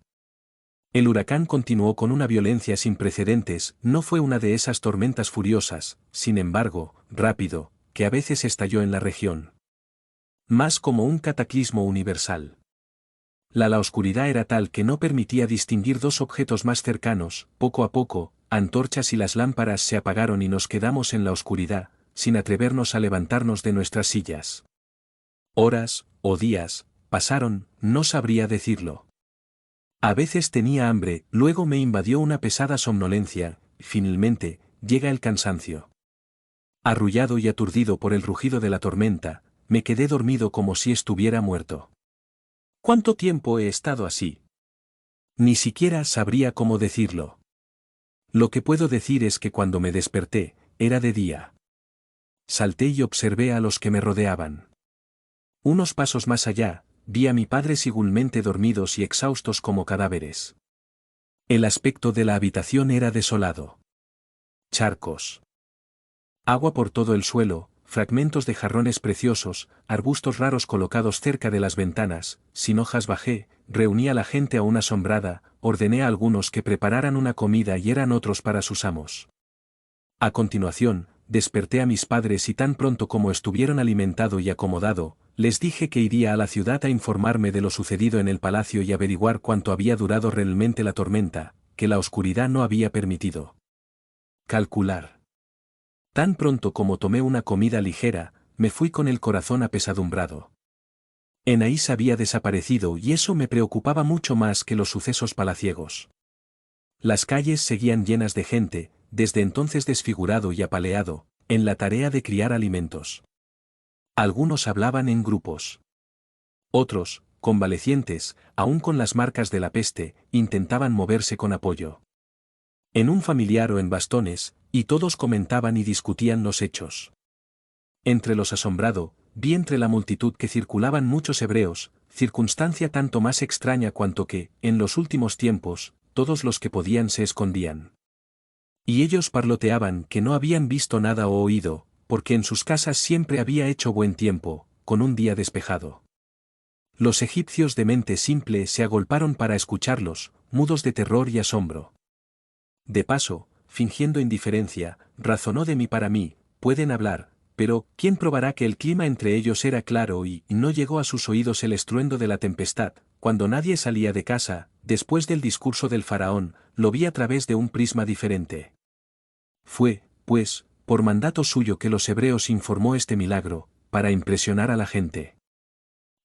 El huracán continuó con una violencia sin precedentes, no fue una de esas tormentas furiosas, sin embargo, rápido, que a veces estalló en la región. Más como un cataclismo universal. La oscuridad era tal que no permitía distinguir dos objetos más cercanos, poco a poco, antorchas y las lámparas se apagaron y nos quedamos en la oscuridad, sin atrevernos a levantarnos de nuestras sillas. Horas, o días, pasaron, no sabría decirlo. A veces tenía hambre, luego me invadió una pesada somnolencia, y finalmente, llega el cansancio. Arrullado y aturdido por el rugido de la tormenta, me quedé dormido como si estuviera muerto. ¿Cuánto tiempo he estado así? Ni siquiera sabría cómo decirlo. Lo que puedo decir es que cuando me desperté, era de día. Salté y observé a los que me rodeaban. Unos pasos más allá, vi a mi padre igualmente dormidos y exhaustos como cadáveres. El aspecto de la habitación era desolado. Charcos. Agua por todo el suelo, fragmentos de jarrones preciosos, arbustos raros colocados cerca de las ventanas, sin hojas bajé, reuní a la gente aún asombrada, ordené a algunos que prepararan una comida y eran otros para sus amos. A continuación, desperté a mis padres y tan pronto como estuvieron alimentado y acomodado, les dije que iría a la ciudad a informarme de lo sucedido en el palacio y averiguar cuánto había durado realmente la tormenta, que la oscuridad no había permitido calcular. Tan pronto como tomé una comida ligera, me fui con el corazón apesadumbrado. Enaís había desaparecido y eso me preocupaba mucho más que los sucesos palaciegos. Las calles seguían llenas de gente, desde entonces desfigurado y apaleado, en la tarea de criar alimentos. Algunos hablaban en grupos. Otros, convalecientes, aún con las marcas de la peste, intentaban moverse con apoyo. En un familiar o en bastones, y todos comentaban y discutían los hechos. Entre los asombrado, vi entre la multitud que circulaban muchos hebreos, circunstancia tanto más extraña cuanto que, en los últimos tiempos, todos los que podían se escondían. Y ellos parloteaban que no habían visto nada o oído, porque en sus casas siempre había hecho buen tiempo, con un día despejado. Los egipcios de mente simple se agolparon para escucharlos, mudos de terror y asombro. De paso, fingiendo indiferencia, razonó de mí para mí, pueden hablar, pero ¿quién probará que el clima entre ellos era claro y no llegó a sus oídos el estruendo de la tempestad? Cuando nadie salía de casa, después del discurso del faraón, lo vi a través de un prisma diferente. Fue, pues, por mandato suyo que los hebreos informó este milagro, para impresionar a la gente.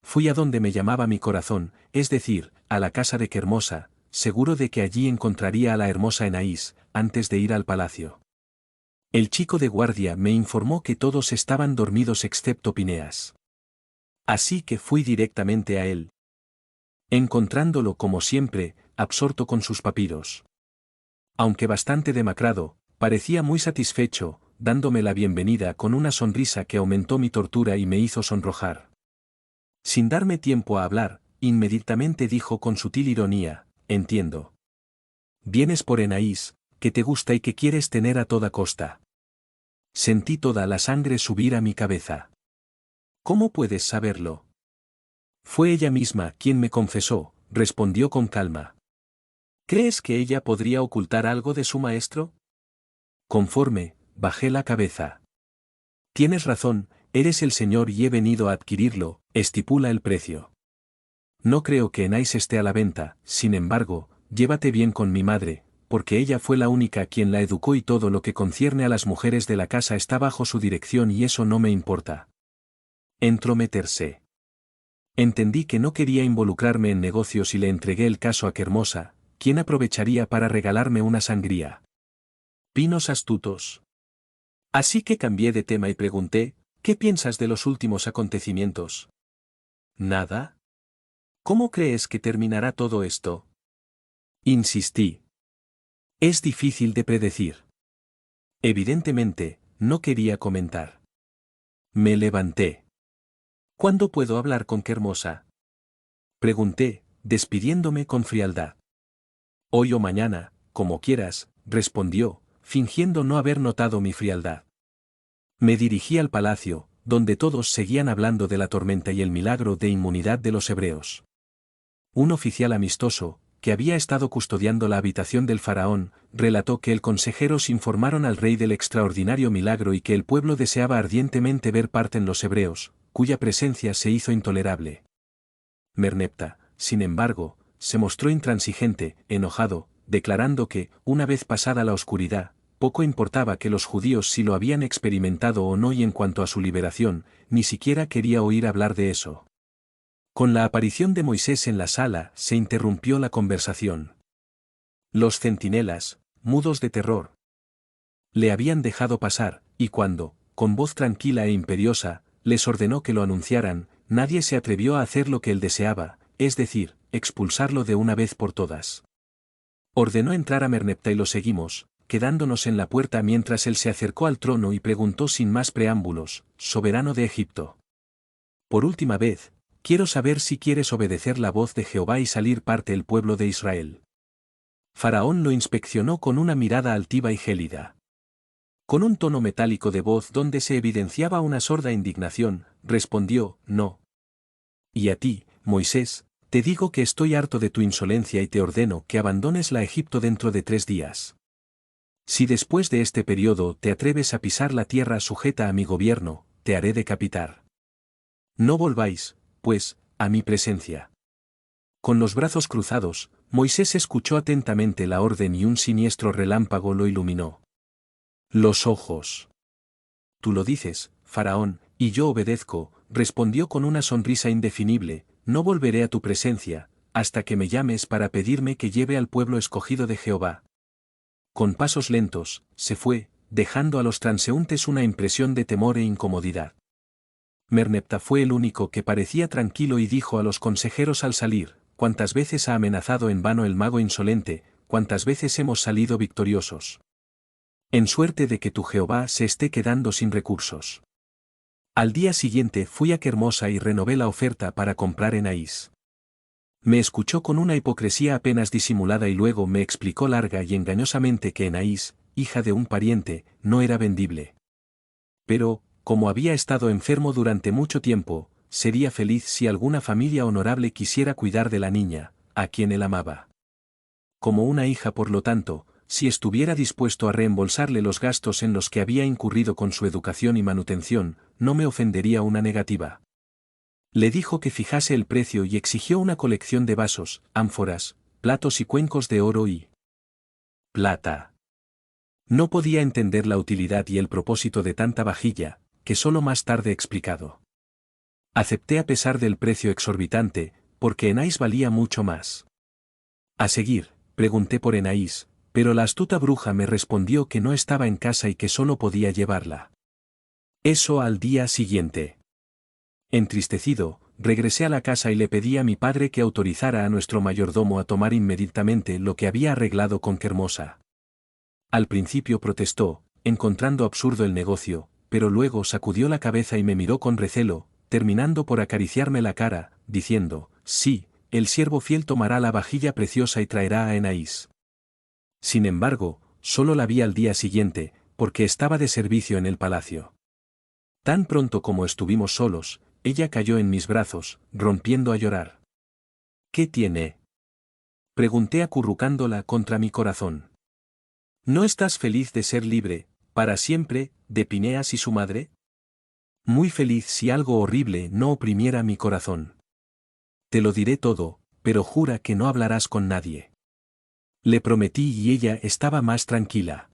Fui a donde me llamaba mi corazón, es decir, a la casa de Kermosa, seguro de que allí encontraría a la hermosa Enaís, antes de ir al palacio. El chico de guardia me informó que todos estaban dormidos excepto Pineas. Así que fui directamente a él. Encontrándolo como siempre, absorto con sus papiros. Aunque bastante demacrado, parecía muy satisfecho, dándome la bienvenida con una sonrisa que aumentó mi tortura y me hizo sonrojar. Sin darme tiempo a hablar, inmediatamente dijo con sutil ironía, entiendo. Vienes por Enaís, que te gusta y que quieres tener a toda costa. Sentí toda la sangre subir a mi cabeza. ¿Cómo puedes saberlo? Fue ella misma quien me confesó, respondió con calma. ¿Crees que ella podría ocultar algo de su maestro? Conforme, bajé la cabeza. Tienes razón, eres el señor y he venido a adquirirlo, estipula el precio. No creo que Enaís esté a la venta, sin embargo, llévate bien con mi madre, porque ella fue la única quien la educó y todo lo que concierne a las mujeres de la casa está bajo su dirección y eso no me importa. Entrometerse. Entendí que no quería involucrarme en negocios y le entregué el caso a Kermosa, quien aprovecharía para regalarme una sangría. Pinos astutos. Así que cambié de tema y pregunté, ¿qué piensas de los últimos acontecimientos? ¿Nada? ¿Cómo crees que terminará todo esto? Insistí. Es difícil de predecir. Evidentemente, no quería comentar. Me levanté. ¿Cuándo puedo hablar con Kermosa? Pregunté, despidiéndome con frialdad. Hoy o mañana, como quieras, respondió, fingiendo no haber notado mi frialdad. Me dirigí al palacio, donde todos seguían hablando de la tormenta y el milagro de inmunidad de los hebreos. Un oficial amistoso, que había estado custodiando la habitación del faraón, relató que el consejeros informaron al rey del extraordinario milagro y que el pueblo deseaba ardientemente ver parte en los hebreos, cuya presencia se hizo intolerable. Merneptah, sin embargo, se mostró intransigente, enojado, declarando que, una vez pasada la oscuridad, poco importaba que los judíos si lo habían experimentado o no y en cuanto a su liberación, ni siquiera quería oír hablar de eso. Con la aparición de Moisés en la sala, se interrumpió la conversación. Los centinelas, mudos de terror, le habían dejado pasar, y cuando, con voz tranquila e imperiosa, les ordenó que lo anunciaran, nadie se atrevió a hacer lo que él deseaba, es decir, expulsarlo de una vez por todas. Ordenó entrar a Merneptah y lo seguimos, quedándonos en la puerta mientras él se acercó al trono y preguntó sin más preámbulos, soberano de Egipto. Por última vez, quiero saber si quieres obedecer la voz de Jehová y salir parte el pueblo de Israel. Faraón lo inspeccionó con una mirada altiva y gélida. Con un tono metálico de voz donde se evidenciaba una sorda indignación, respondió, no. Y a ti, Moisés, te digo que estoy harto de tu insolencia y te ordeno que abandones la Egipto dentro de 3 días. Si después de este periodo te atreves a pisar la tierra sujeta a mi gobierno, te haré decapitar. No volváis, pues, a mi presencia. Con los brazos cruzados, Moisés escuchó atentamente la orden y un siniestro relámpago lo iluminó. Los ojos. Tú lo dices, Faraón, y yo obedezco, respondió con una sonrisa indefinible, no volveré a tu presencia, hasta que me llames para pedirme que lleve al pueblo escogido de Jehová. Con pasos lentos, se fue, dejando a los transeúntes una impresión de temor e incomodidad. Merneptah fue el único que parecía tranquilo y dijo a los consejeros al salir, ¿cuántas veces ha amenazado en vano el mago insolente, cuántas veces hemos salido victoriosos? En suerte de que tu Jehová se esté quedando sin recursos. Al día siguiente fui a Kermosa y renové la oferta para comprar Enaís. Me escuchó con una hipocresía apenas disimulada y luego me explicó larga y engañosamente que Enaís, hija de un pariente, no era vendible. Pero, como había estado enfermo durante mucho tiempo, sería feliz si alguna familia honorable quisiera cuidar de la niña, a quien él amaba. Como una hija por lo tanto, si estuviera dispuesto a reembolsarle los gastos en los que había incurrido con su educación y manutención, no me ofendería una negativa. Le dijo que fijase el precio y exigió una colección de vasos, ánforas, platos y cuencos de oro y plata. No podía entender la utilidad y el propósito de tanta vajilla, que solo más tarde explicado. Acepté a pesar del precio exorbitante, porque Enaís valía mucho más. A seguir, pregunté por Enaís, pero la astuta bruja me respondió que no estaba en casa y que solo podía llevarla. Eso al día siguiente. Entristecido, regresé a la casa y le pedí a mi padre que autorizara a nuestro mayordomo a tomar inmediatamente lo que había arreglado con Kermosa. Al principio protestó, encontrando absurdo el negocio, pero luego sacudió la cabeza y me miró con recelo, terminando por acariciarme la cara, diciendo, sí, el siervo fiel tomará la vajilla preciosa y traerá a Enaís. Sin embargo, solo la vi al día siguiente, porque estaba de servicio en el palacio. Tan pronto como estuvimos solos, ella cayó en mis brazos, rompiendo a llorar. ¿Qué tiene? Pregunté acurrucándola contra mi corazón. ¿No estás feliz de ser libre, para siempre, de Pineas y su madre? Muy feliz si algo horrible no oprimiera mi corazón. Te lo diré todo, pero jura que no hablarás con nadie. Le prometí y ella estaba más tranquila.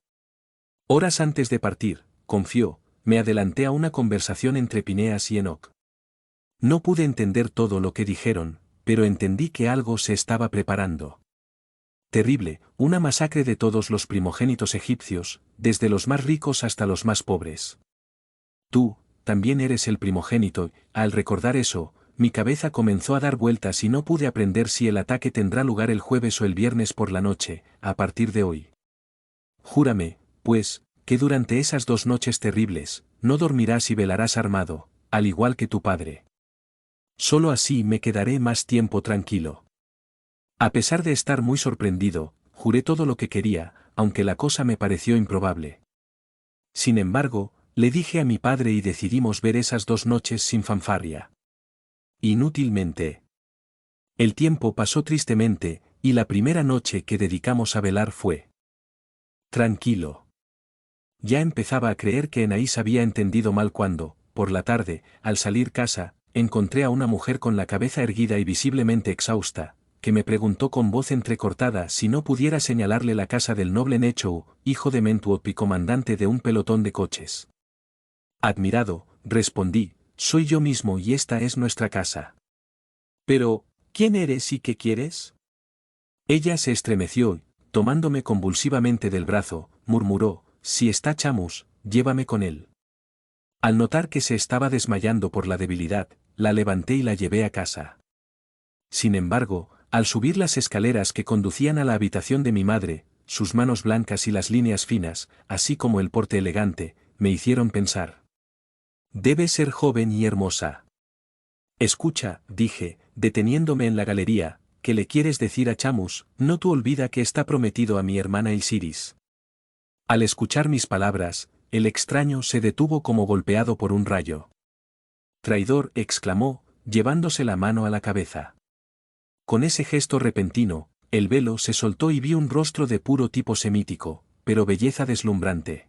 Horas antes de partir, confió, me adelanté a una conversación entre Pineas y Enoc. No pude entender todo lo que dijeron, pero entendí que algo se estaba preparando. Terrible, una masacre de todos los primogénitos egipcios, desde los más ricos hasta los más pobres. Tú, también eres el primogénito, al recordar eso, mi cabeza comenzó a dar vueltas y no pude aprender si el ataque tendrá lugar el jueves o el viernes por la noche, a partir de hoy. Júrame, pues, que durante esas 2 noches terribles, no dormirás y velarás armado, al igual que tu padre. Solo así me quedaré más tiempo tranquilo. A pesar de estar muy sorprendido, juré todo lo que quería, aunque la cosa me pareció improbable. Sin embargo, Le dije a mi padre y decidimos ver esas 2 noches sin fanfarria. Inútilmente. El tiempo pasó tristemente, y la primera noche que dedicamos a velar fue tranquilo. Ya empezaba a creer que Enaís había entendido mal cuando, por la tarde, al salir casa, encontré a una mujer con la cabeza erguida y visiblemente exhausta, que me preguntó con voz entrecortada si no pudiera señalarle la casa del noble Nechou, hijo de Mentuop y comandante de un pelotón de coches. Admirado, respondí, soy yo mismo y esta es nuestra casa. Pero, ¿quién eres y qué quieres? Ella se estremeció y, tomándome convulsivamente del brazo, murmuró, si está Chamus, llévame con él. Al notar que se estaba desmayando por la debilidad, la levanté y la llevé a casa. Sin embargo, al subir las escaleras que conducían a la habitación de mi madre, sus manos blancas y las líneas finas, así como el porte elegante, me hicieron pensar. Debe ser joven y hermosa. Escucha, dije, deteniéndome en la galería, ¿qué le quieres decir a Chamus? No tú olvida que está prometido a mi hermana Isiris. Al escuchar mis palabras, el extraño se detuvo como golpeado por un rayo. Traidor, exclamó, llevándose la mano a la cabeza. Con ese gesto repentino, el velo se soltó y vi un rostro de puro tipo semítico, pero belleza deslumbrante.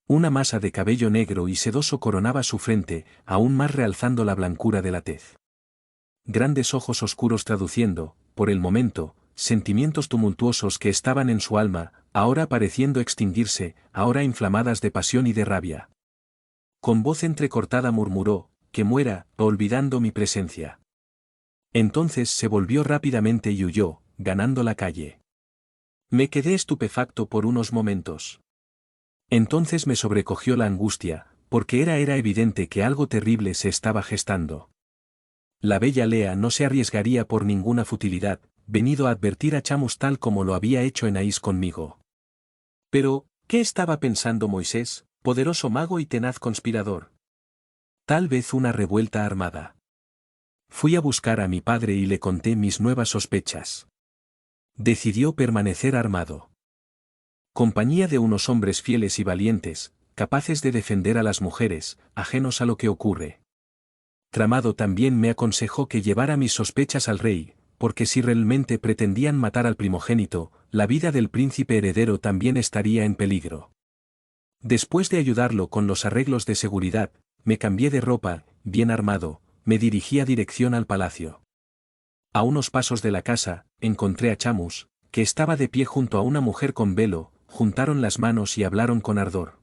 Una masa de cabello negro y sedoso coronaba su frente, aún más realzando la blancura de la tez. Grandes ojos oscuros traduciendo, por el momento, sentimientos tumultuosos que estaban en su alma, ahora pareciendo extinguirse, ahora inflamadas de pasión y de rabia. Con voz entrecortada murmuró, que muera, olvidando mi presencia. Entonces se volvió rápidamente y huyó, ganando la calle. Me quedé estupefacto por unos momentos. Entonces me sobrecogió la angustia, porque era evidente que algo terrible se estaba gestando. La bella Lea no se arriesgaría por ninguna futilidad, venido a advertir a Chamus tal como lo había hecho Enaís conmigo. Pero, ¿qué estaba pensando Moisés, poderoso mago y tenaz conspirador? Tal vez una revuelta armada. Fui a buscar a mi padre y le conté mis nuevas sospechas. Decidió permanecer armado. Compañía de unos hombres fieles y valientes, capaces de defender a las mujeres, ajenos a lo que ocurre. Tramado también me aconsejó que llevara mis sospechas al rey, porque si realmente pretendían matar al primogénito, la vida del príncipe heredero también estaría en peligro. Después de ayudarlo con los arreglos de seguridad, me cambié de ropa, bien armado, me dirigí a dirección al palacio. A unos pasos de la casa, encontré a Chamus, que estaba de pie junto a una mujer con velo, juntaron las manos y hablaron con ardor.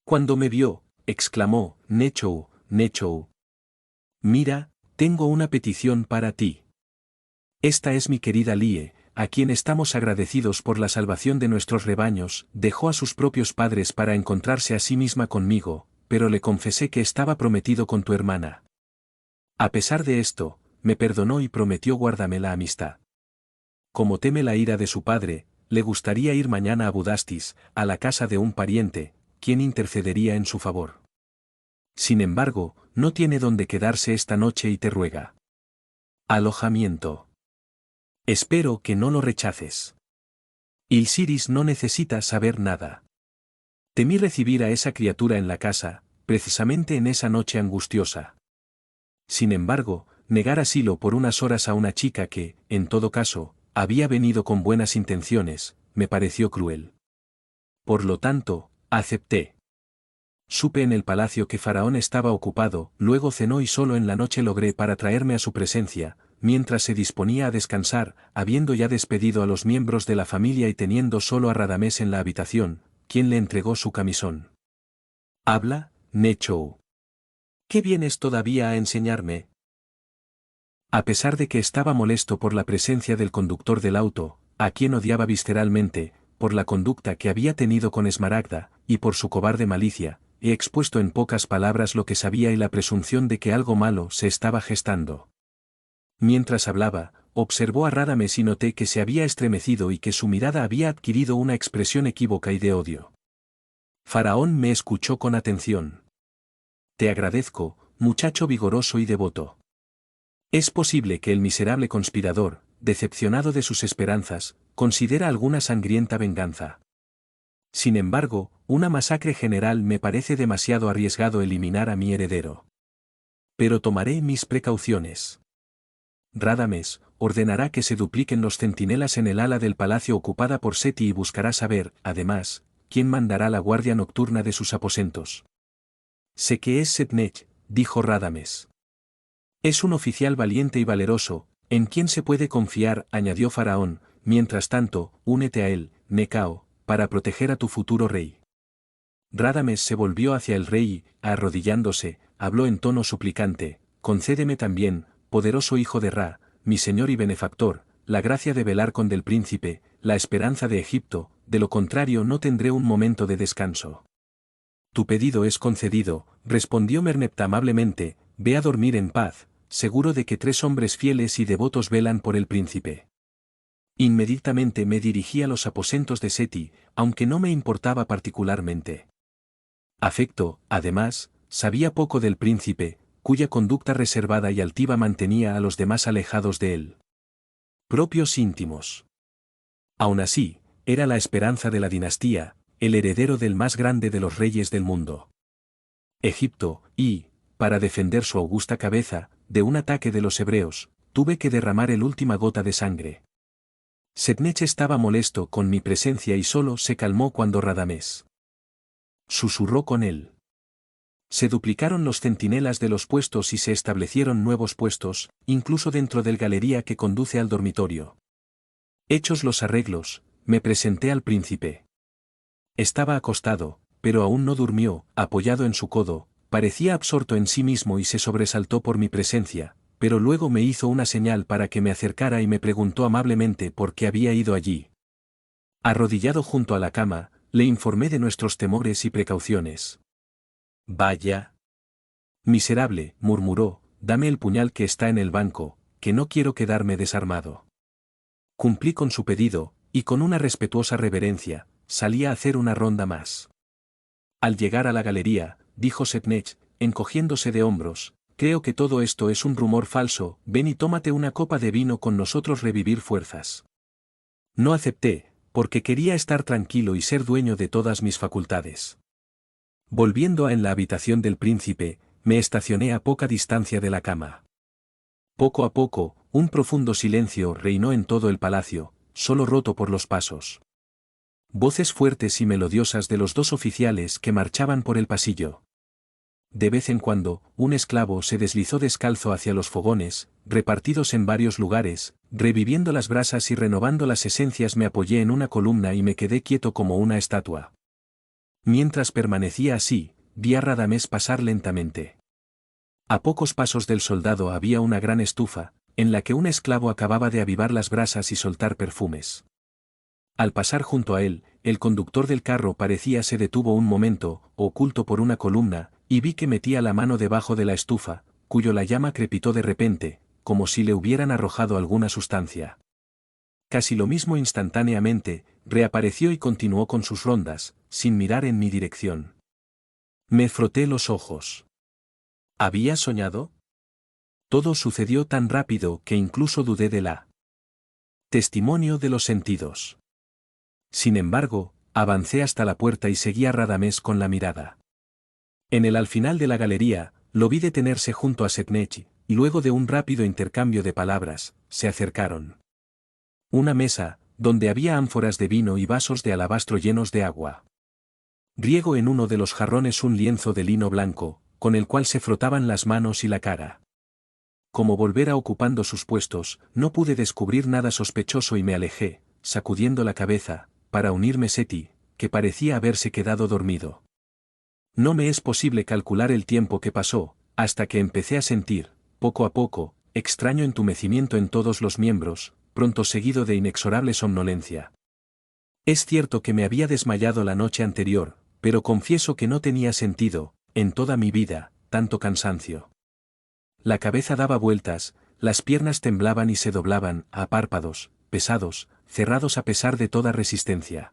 Cuando me vio, exclamó, Nechou, Nechou. Mira, tengo una petición para ti. Esta es mi querida Lie, a quien estamos agradecidos por la salvación de nuestros rebaños, dejó a sus propios padres para encontrarse a sí misma conmigo, pero le confesé que estaba prometido con tu hermana. A pesar de esto, me perdonó y prometió guardarme la amistad. Como teme la ira de su padre, le gustaría ir mañana a Budastis, a la casa de un pariente, quien intercedería en su favor. Sin embargo, no tiene dónde quedarse esta noche y te ruega alojamiento. Espero que no lo rechaces. Isiris no necesita saber nada. Temí recibir a esa criatura en la casa, precisamente en esa noche angustiosa. Sin embargo, negar asilo por unas horas a una chica que, en todo caso, había venido con buenas intenciones, me pareció cruel. Por lo tanto, acepté. Supe en el palacio que Faraón estaba ocupado, luego cenó y solo en la noche logré para traerme a su presencia, mientras se disponía a descansar, habiendo ya despedido a los miembros de la familia y teniendo solo a Radamés en la habitación, quien le entregó su camisón. Habla, Nechou. ¿Qué vienes todavía a enseñarme? A pesar de que estaba molesto por la presencia del conductor del auto, a quien odiaba visceralmente, por la conducta que había tenido con Esmaragda, y por su cobarde malicia, he expuesto en pocas palabras lo que sabía y la presunción de que algo malo se estaba gestando. Mientras hablaba, observó a Radames y noté que se había estremecido y que su mirada había adquirido una expresión equívoca y de odio. Faraón me escuchó con atención. Te agradezco, muchacho vigoroso y devoto. Es posible que el miserable conspirador, decepcionado de sus esperanzas, considera alguna sangrienta venganza. Sin embargo, una masacre general me parece demasiado arriesgado eliminar a mi heredero. Pero tomaré mis precauciones. Radames ordenará que se dupliquen los centinelas en el ala del palacio ocupada por Seti y buscará saber, además, quién mandará la guardia nocturna de sus aposentos. Sé que es Setnech, dijo Radames. Es un oficial valiente y valeroso, en quien se puede confiar, añadió Faraón. Mientras tanto, únete a él, Necao, para proteger a tu futuro rey. Radames se volvió hacia el rey y, arrodillándose, habló en tono suplicante: concédeme también, poderoso hijo de Ra, mi señor y benefactor, la gracia de velar con del príncipe, la esperanza de Egipto, de lo contrario no tendré un momento de descanso. Tu pedido es concedido, respondió Merneptah amablemente, ve a dormir en paz, seguro de que 3 hombres fieles y devotos velan por el príncipe. Inmediatamente me dirigí a los aposentos de Seti, aunque no me importaba particularmente. Afecto, además, sabía poco del príncipe, cuya conducta reservada y altiva mantenía a los demás alejados de él. Propios íntimos. Aún así, era la esperanza de la dinastía, el heredero del más grande de los reyes del mundo. Egipto, y, para defender su augusta cabeza, de un ataque de los hebreos, tuve que derramar el última gota de sangre. Setnech estaba molesto con mi presencia y solo se calmó cuando Radames susurró con él. Se duplicaron los centinelas de los puestos y se establecieron nuevos puestos, incluso dentro del galería que conduce al dormitorio. Hechos los arreglos, me presenté al príncipe. Estaba acostado, pero aún no durmió, apoyado en su codo, parecía absorto en sí mismo y se sobresaltó por mi presencia, pero luego me hizo una señal para que me acercara y me preguntó amablemente por qué había ido allí. Arrodillado junto a la cama, le informé de nuestros temores y precauciones. Vaya. Miserable, murmuró, dame el puñal que está en el banco, que no quiero quedarme desarmado. Cumplí con su pedido, y con una respetuosa reverencia, salí a hacer una ronda más. Al llegar a la galería, dijo Setnech, encogiéndose de hombros, creo que todo esto es un rumor falso, ven y tómate una copa de vino con nosotros, revivir fuerzas. No acepté, porque quería estar tranquilo y ser dueño de todas mis facultades. Volviendo en la habitación del príncipe, me estacioné a poca distancia de la cama. Poco a poco, un profundo silencio reinó en todo el palacio, solo roto por los pasos. Voces fuertes y melodiosas de los 2 oficiales que marchaban por el pasillo. De vez en cuando, un esclavo se deslizó descalzo hacia los fogones, repartidos en varios lugares, reviviendo las brasas y renovando las esencias. Me apoyé en una columna y me quedé quieto como una estatua. Mientras permanecía así, vi a Radames pasar lentamente. A pocos pasos del soldado había una gran estufa, en la que un esclavo acababa de avivar las brasas y soltar perfumes. Al pasar junto a él, el conductor del carro parecía se detuvo un momento, oculto por una columna, y vi que metía la mano debajo de la estufa, cuyo la llama crepitó de repente, como si le hubieran arrojado alguna sustancia. Casi lo mismo instantáneamente, reapareció y continuó con sus rondas, sin mirar en mi dirección. Me froté los ojos. ¿Había soñado? Todo sucedió tan rápido que incluso dudé de la testimonio de los sentidos. Sin embargo, avancé hasta la puerta y seguí a Radames con la mirada. En el al final de la galería, lo vi detenerse junto a Setnech, y luego de un rápido intercambio de palabras, se acercaron. Una mesa, donde había ánforas de vino y vasos de alabastro llenos de agua. Riego en uno de los jarrones un lienzo de lino blanco, con el cual se frotaban las manos y la cara. Como volviera ocupando sus puestos, no pude descubrir nada sospechoso y me alejé, sacudiendo la cabeza, para unirme Seti, que parecía haberse quedado dormido. No me es posible calcular el tiempo que pasó, hasta que empecé a sentir, poco a poco, extraño entumecimiento en todos los miembros, pronto seguido de inexorable somnolencia. Es cierto que me había desmayado la noche anterior, pero confieso que no tenía sentido, en toda mi vida, tanto cansancio. La cabeza daba vueltas, las piernas temblaban y se doblaban, a párpados, pesados, cerrados a pesar de toda resistencia.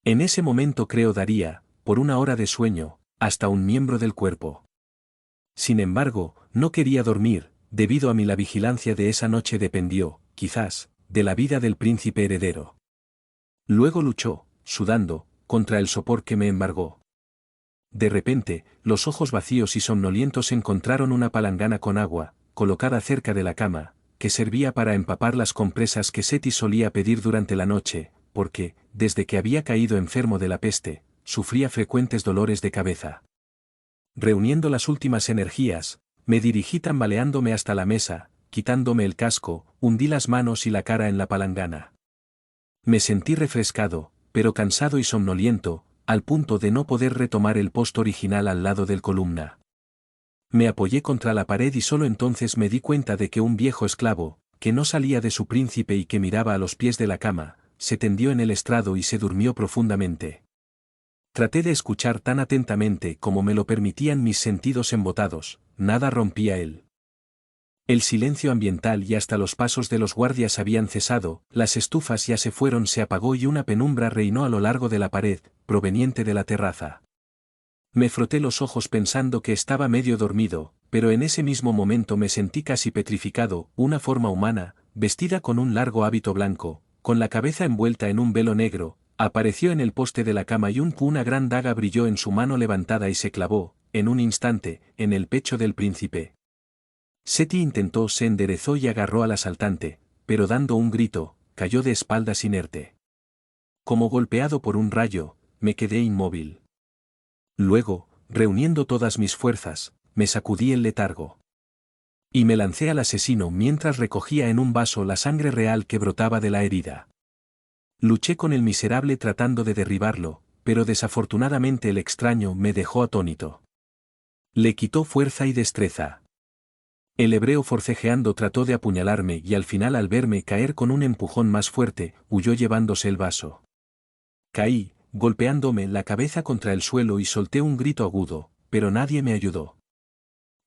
En ese momento creo daría, por una hora de sueño, hasta un miembro del cuerpo. Sin embargo, no quería dormir, debido a mí la vigilancia de esa noche dependió, quizás, de la vida del príncipe heredero. Luego luchó, sudando, contra el sopor que me embargó. De repente, los ojos vacíos y somnolientos encontraron una palangana con agua, colocada cerca de la cama, que servía para empapar las compresas que Seti solía pedir durante la noche, porque, desde que había caído enfermo de la peste, sufría frecuentes dolores de cabeza. Reuniendo las últimas energías, me dirigí tambaleándome hasta la mesa, quitándome el casco, hundí las manos y la cara en la palangana. Me sentí refrescado, pero cansado y somnoliento, al punto de no poder retomar el posto original al lado del columna. Me apoyé contra la pared y solo entonces me di cuenta de que un viejo esclavo, que no salía de su príncipe y que miraba a los pies de la cama, se tendió en el estrado y se durmió profundamente. Traté de escuchar tan atentamente como me lo permitían mis sentidos embotados, nada rompía él. El silencio ambiental y hasta los pasos de los guardias habían cesado, las estufas ya se fueron, se apagó y una penumbra reinó a lo largo de la pared, proveniente de la terraza. Me froté los ojos pensando que estaba medio dormido, pero en ese mismo momento me sentí casi petrificado, una forma humana, vestida con un largo hábito blanco, con la cabeza envuelta en un velo negro, apareció en el poste de la cama y una gran daga brilló en su mano levantada y se clavó, en un instante, en el pecho del príncipe. Seti se enderezó y agarró al asaltante, pero dando un grito, cayó de espaldas inerte. Como golpeado por un rayo, me quedé inmóvil. Luego, reuniendo todas mis fuerzas, me sacudí el letargo. Y me lancé al asesino mientras recogía en un vaso la sangre real que brotaba de la herida. Luché con el miserable tratando de derribarlo, pero desafortunadamente el extraño me dejó atónito. Le quitó fuerza y destreza. El hebreo forcejeando trató de apuñalarme y al final al verme caer con un empujón más fuerte, huyó llevándose el vaso. Caí, golpeándome la cabeza contra el suelo y solté un grito agudo, pero nadie me ayudó.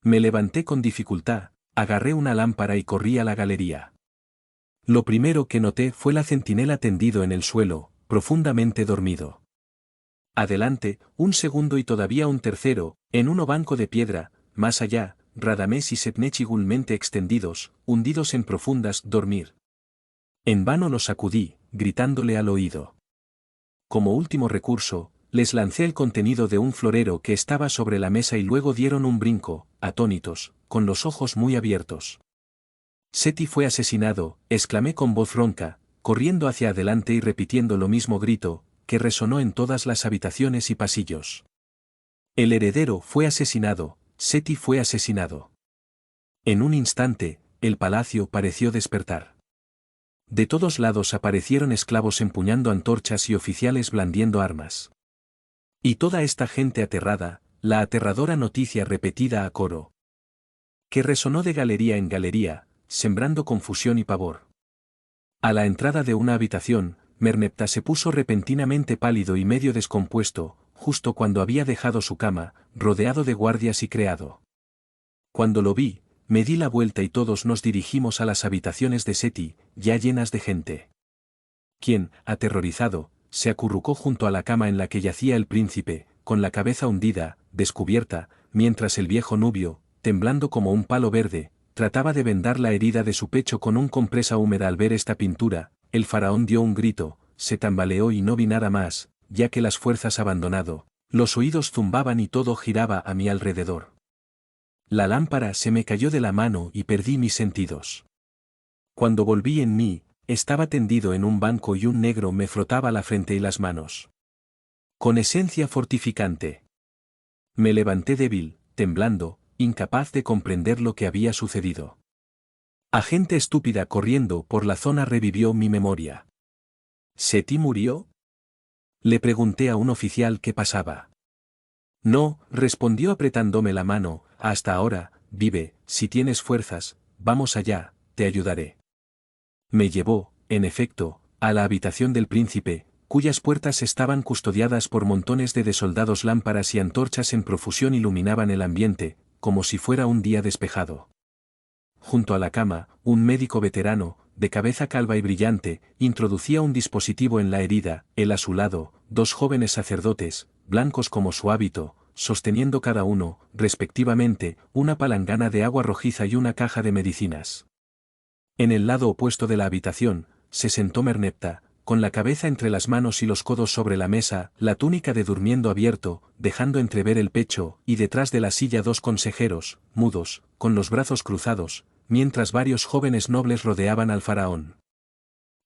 Me levanté con dificultad, agarré una lámpara y corrí a la galería. Lo primero que noté fue la centinela tendido en el suelo, profundamente dormido. Adelante, un segundo y todavía un tercero, en un banco de piedra, más allá, Radamés y Setnech igualmente extendidos, hundidos en profundas dormir. En vano los sacudí, gritándole al oído. Como último recurso, les lancé el contenido de un florero que estaba sobre la mesa y luego dieron un brinco, atónitos, con los ojos muy abiertos. Seti fue asesinado, exclamé con voz ronca, corriendo hacia adelante y repitiendo lo mismo grito, que resonó en todas las habitaciones y pasillos. El heredero fue asesinado, Seti fue asesinado. En un instante, el palacio pareció despertar. De todos lados aparecieron esclavos empuñando antorchas y oficiales blandiendo armas. Y toda esta gente aterrada, la aterradora noticia repetida a coro, que resonó de galería en galería, sembrando confusión y pavor. A la entrada de una habitación, Merneptah se puso repentinamente pálido y medio descompuesto, justo cuando había dejado su cama, rodeado de guardias y criado. Cuando lo vi, me di la vuelta y todos nos dirigimos a las habitaciones de Seti, ya llenas de gente. Quien, aterrorizado, se acurrucó junto a la cama en la que yacía el príncipe, con la cabeza hundida, descubierta, mientras el viejo nubio, temblando como un palo verde, trataba de vendar la herida de su pecho con un compresa húmeda. Al ver esta pintura, el faraón dio un grito, se tambaleó y no vi nada más, ya que las fuerzas abandonado, los oídos zumbaban y todo giraba a mi alrededor. La lámpara se me cayó de la mano y perdí mis sentidos. Cuando volví en mí, estaba tendido en un banco y un negro me frotaba la frente y las manos. Con esencia fortificante. Me levanté débil, temblando, incapaz de comprender lo que había sucedido. A gente estúpida corriendo por la zona revivió mi memoria. ¿Seti murió? Le pregunté a un oficial qué pasaba. No, respondió apretándome la mano, hasta ahora, vive, si tienes fuerzas, vamos allá, te ayudaré. Me llevó, en efecto, a la habitación del príncipe, cuyas puertas estaban custodiadas por montones de soldados. Lámparas y antorchas en profusión iluminaban el ambiente, como si fuera un día despejado. Junto a la cama, un médico veterano, de cabeza calva y brillante, introducía un dispositivo en la herida. A su lado, dos jóvenes sacerdotes, blancos como su hábito, sosteniendo cada uno, respectivamente, una palangana de agua rojiza y una caja de medicinas. En el lado opuesto de la habitación, se sentó Merneptah, con la cabeza entre las manos y los codos sobre la mesa, la túnica de durmiendo abierto, dejando entrever el pecho, y detrás de la silla dos consejeros, mudos, con los brazos cruzados, mientras varios jóvenes nobles rodeaban al faraón.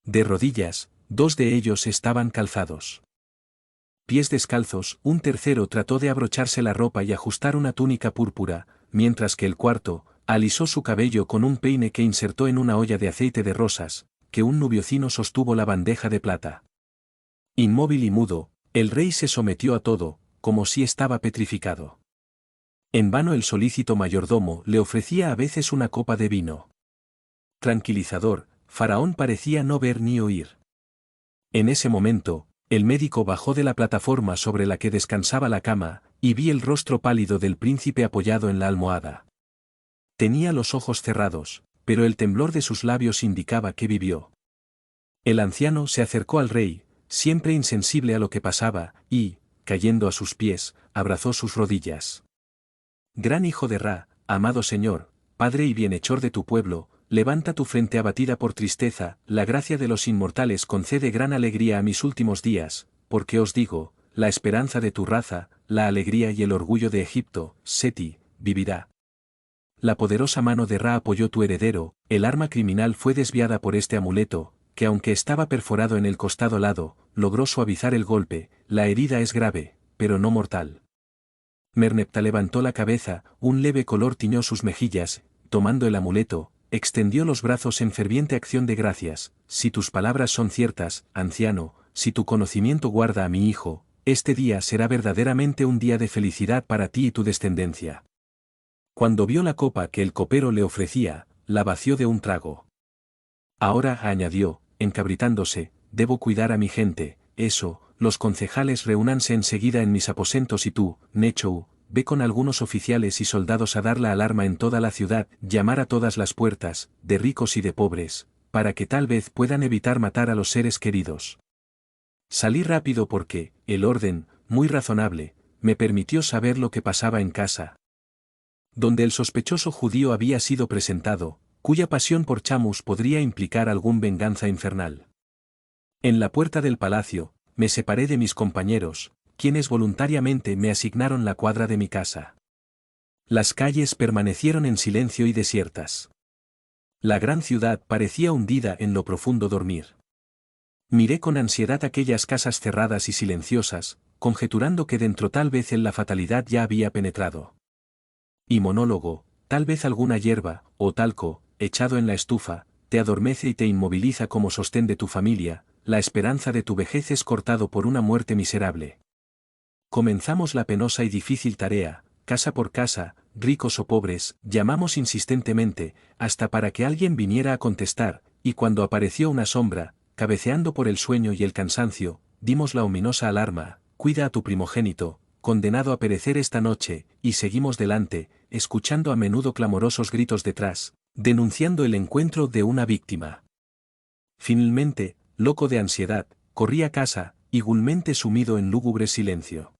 De rodillas, dos de ellos estaban calzados. Pies descalzos, un tercero trató de abrocharse la ropa y ajustar una túnica púrpura, mientras que el cuarto, alisó su cabello con un peine que insertó en una olla de aceite de rosas, que un nubiocino sostuvo la bandeja de plata. Inmóvil y mudo, el rey se sometió a todo, como si estaba petrificado. En vano el solícito mayordomo le ofrecía a veces una copa de vino. Tranquilizador, Faraón parecía no ver ni oír. En ese momento, el médico bajó de la plataforma sobre la que descansaba la cama, y vi el rostro pálido del príncipe apoyado en la almohada. Tenía los ojos cerrados, pero el temblor de sus labios indicaba que vivió. El anciano se acercó al rey, siempre insensible a lo que pasaba, y, cayendo a sus pies, abrazó sus rodillas. Gran hijo de Ra, amado Señor, Padre y bienhechor de tu pueblo, levanta tu frente abatida por tristeza, la gracia de los inmortales concede gran alegría a mis últimos días, porque os digo, la esperanza de tu raza, la alegría y el orgullo de Egipto, Seti, vivirá. La poderosa mano de Ra apoyó tu heredero, el arma criminal fue desviada por este amuleto, que aunque estaba perforado en el costado lado, logró suavizar el golpe, la herida es grave, pero no mortal. Merneptah levantó la cabeza, un leve color tiñó sus mejillas, tomando el amuleto, extendió los brazos en ferviente acción de gracias. Si tus palabras son ciertas, anciano, si tu conocimiento guarda a mi hijo, este día será verdaderamente un día de felicidad para ti y tu descendencia. Cuando vio la copa que el copero le ofrecía, la vació de un trago. Ahora, añadió, encabritándose, debo cuidar a mi gente, eso, los concejales reúnanse enseguida en mis aposentos y tú, Nechou, ve con algunos oficiales y soldados a dar la alarma en toda la ciudad, llamar a todas las puertas, de ricos y de pobres, para que tal vez puedan evitar matar a los seres queridos. Salí rápido porque, el orden, muy razonable, me permitió saber lo que pasaba en casa. Donde el sospechoso judío había sido presentado, cuya pasión por Chamus podría implicar algún venganza infernal. En la puerta del palacio, me separé de mis compañeros, quienes voluntariamente me asignaron la cuadra de mi casa. Las calles permanecieron en silencio y desiertas. La gran ciudad parecía hundida en lo profundo dormir. Miré con ansiedad aquellas casas cerradas y silenciosas, conjeturando que dentro tal vez en la fatalidad ya había penetrado. Y monólogo, tal vez alguna hierba, o talco, echado en la estufa, te adormece y te inmoviliza como sostén de tu familia, la esperanza de tu vejez es cortado por una muerte miserable. Comenzamos la penosa y difícil tarea, casa por casa, ricos o pobres, llamamos insistentemente, hasta para que alguien viniera a contestar, y cuando apareció una sombra, cabeceando por el sueño y el cansancio, dimos la ominosa alarma, cuida a tu primogénito, condenado a perecer esta noche, y seguimos delante, escuchando a menudo clamorosos gritos detrás, denunciando el encuentro de una víctima. Finalmente, loco de ansiedad, corrí a casa, igualmente sumido en lúgubre silencio.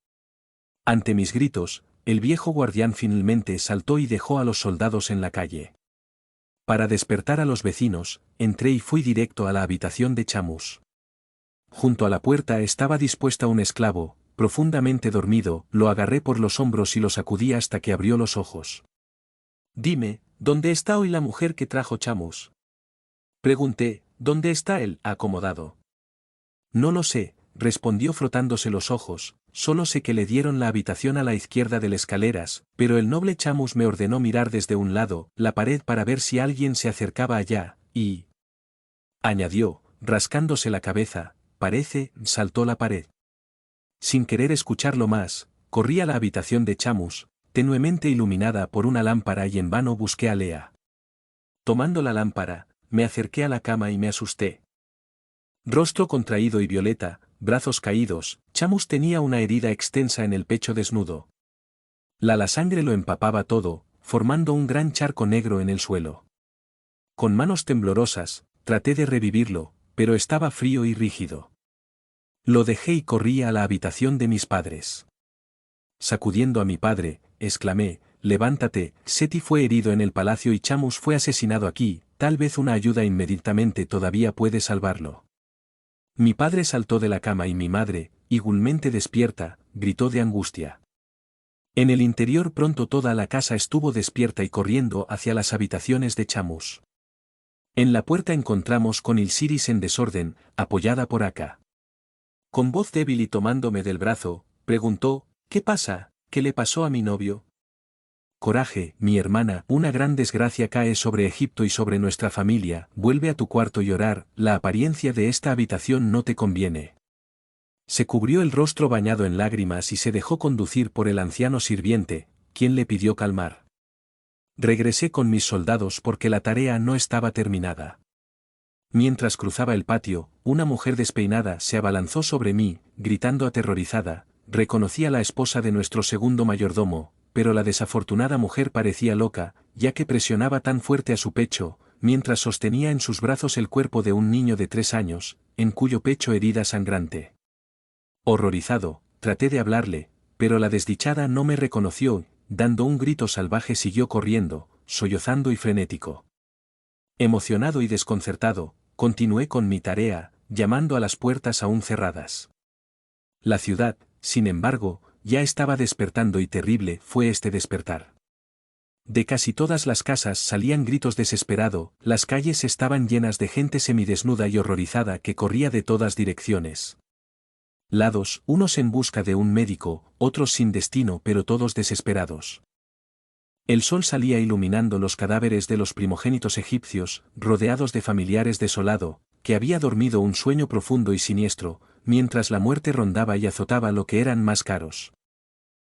Ante mis gritos, el viejo guardián finalmente saltó y dejó a los soldados en la calle. Para despertar a los vecinos, entré y fui directo a la habitación de Chamus. Junto a la puerta estaba dispuesta un esclavo, profundamente dormido, lo agarré por los hombros y lo sacudí hasta que abrió los ojos. Dime, ¿dónde está hoy la mujer que trajo Chamus? Pregunté, ¿dónde está el acomodado? No lo sé, respondió frotándose los ojos, solo sé que le dieron la habitación a la izquierda de las escaleras, pero el noble Chamus me ordenó mirar desde un lado, la pared para ver si alguien se acercaba allá, y... añadió, rascándose la cabeza, parece, saltó la pared. Sin querer escucharlo más, corrí a la habitación de Chamus, tenuemente iluminada por una lámpara y en vano busqué a Lea. Tomando la lámpara, me acerqué a la cama y me asusté. Rostro contraído y violeta, brazos caídos, Chamus tenía una herida extensa en el pecho desnudo. La sangre lo empapaba todo, formando un gran charco negro en el suelo. Con manos temblorosas, traté de revivirlo, pero estaba frío y rígido. Lo dejé y corrí a la habitación de mis padres. Sacudiendo a mi padre, exclamé, levántate, Seti fue herido en el palacio y Chamus fue asesinado aquí, tal vez una ayuda inmediatamente todavía puede salvarlo. Mi padre saltó de la cama y mi madre, igualmente despierta, gritó de angustia. En el interior pronto toda la casa estuvo despierta y corriendo hacia las habitaciones de Chamus. En la puerta encontramos con Ilsiris en desorden, apoyada por Aka. Con voz débil y tomándome del brazo, preguntó, ¿qué pasa? ¿Qué le pasó a mi novio? Coraje, mi hermana, una gran desgracia cae sobre Egipto y sobre nuestra familia, vuelve a tu cuarto y orar, la apariencia de esta habitación no te conviene. Se cubrió el rostro bañado en lágrimas y se dejó conducir por el anciano sirviente, quien le pidió calmar. Regresé con mis soldados porque la tarea no estaba terminada. Mientras cruzaba el patio, una mujer despeinada se abalanzó sobre mí, gritando aterrorizada, reconocí a la esposa de nuestro segundo mayordomo, pero la desafortunada mujer parecía loca, ya que presionaba tan fuerte a su pecho, mientras sostenía en sus brazos el cuerpo de un niño de 3 años, en cuyo pecho herida sangrante. Horrorizado, traté de hablarle, pero la desdichada no me reconoció, dando un grito salvaje siguió corriendo, sollozando y frenético. Emocionado y desconcertado, continué con mi tarea, llamando a las puertas aún cerradas. La ciudad, sin embargo, ya estaba despertando y terrible fue este despertar. De casi todas las casas salían gritos desesperado, las calles estaban llenas de gente semidesnuda y horrorizada que corría de todas direcciones. Lados, unos en busca de un médico, otros sin destino pero todos desesperados. El sol salía iluminando los cadáveres de los primogénitos egipcios, rodeados de familiares desolado, que había dormido un sueño profundo y siniestro, mientras la muerte rondaba y azotaba lo que eran más caros.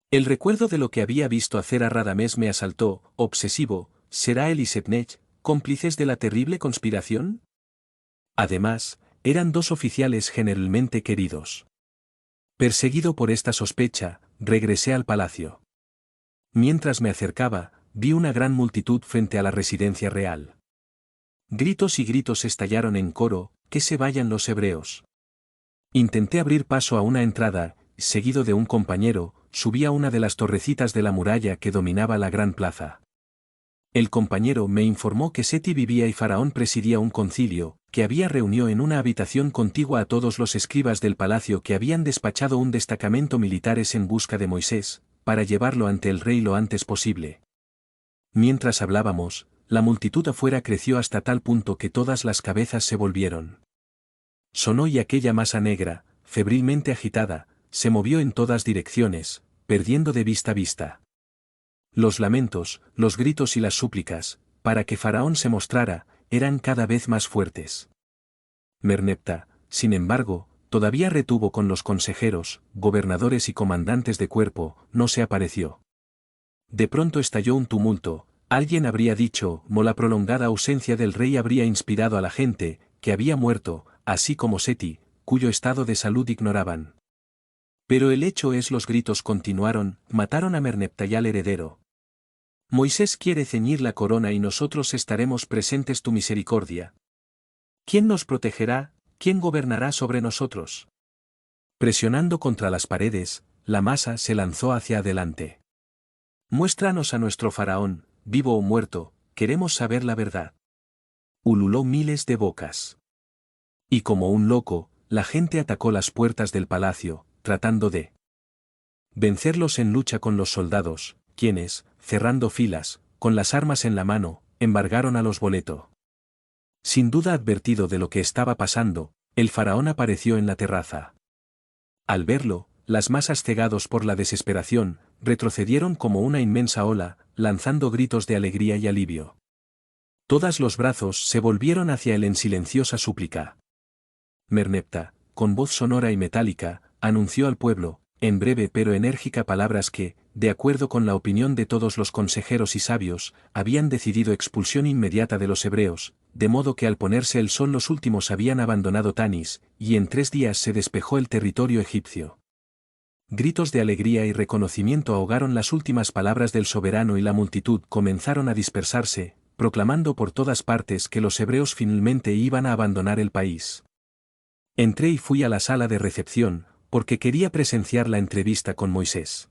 El recuerdo de lo que había visto hacer a Radamés me asaltó, obsesivo, ¿será él y Setnech, cómplices de la terrible conspiración? Además, eran 2 oficiales generalmente queridos. Perseguido por esta sospecha, regresé al palacio. Mientras me acercaba, vi una gran multitud frente a la residencia real. Gritos y gritos estallaron en coro, que se vayan los hebreos. Intenté abrir paso a una entrada, seguido de un compañero, subí a una de las torrecitas de la muralla que dominaba la gran plaza. El compañero me informó que Seti vivía y Faraón presidía un concilio, que había reunido en una habitación contigua a todos los escribas del palacio que habían despachado un destacamento militares en busca de Moisés, para llevarlo ante el rey lo antes posible. Mientras hablábamos, la multitud afuera creció hasta tal punto que todas las cabezas se volvieron. Sonó y aquella masa negra, febrilmente agitada, se movió en todas direcciones, perdiendo de vista. Los lamentos, los gritos y las súplicas, para que Faraón se mostrara, eran cada vez más fuertes. Merneptah, sin embargo, todavía retuvo con los consejeros, gobernadores y comandantes de cuerpo, no se apareció. De pronto estalló un tumulto, alguien habría dicho, la prolongada ausencia del rey habría inspirado a la gente, que había muerto, así como Seti, cuyo estado de salud ignoraban. Pero el hecho es los gritos continuaron, mataron a Merneptah y al heredero. Moisés quiere ceñir la corona y nosotros estaremos presentes tu misericordia. ¿Quién nos protegerá? ¿Quién gobernará sobre nosotros? Presionando contra las paredes, la masa se lanzó hacia adelante. Muéstranos a nuestro faraón, vivo o muerto, queremos saber la verdad. Ululó miles de bocas. Y como un loco, la gente atacó las puertas del palacio, tratando de vencerlos en lucha con los soldados, quienes, cerrando filas, con las armas en la mano, embargaron a los boleto. Sin duda advertido de lo que estaba pasando, el faraón apareció en la terraza. Al verlo, las masas cegados por la desesperación, retrocedieron como una inmensa ola, lanzando gritos de alegría y alivio. Todos los brazos se volvieron hacia él en silenciosa súplica. Merneptah, con voz sonora y metálica, anunció al pueblo, en breve pero enérgica palabras que, de acuerdo con la opinión de todos los consejeros y sabios, habían decidido expulsión inmediata de los hebreos, de modo que al ponerse el sol los últimos habían abandonado Tanis, y en 3 días se despejó el territorio egipcio. Gritos de alegría y reconocimiento ahogaron las últimas palabras del soberano y la multitud comenzaron a dispersarse, proclamando por todas partes que los hebreos finalmente iban a abandonar el país. Entré y fui a la sala de recepción, porque quería presenciar la entrevista con Moisés.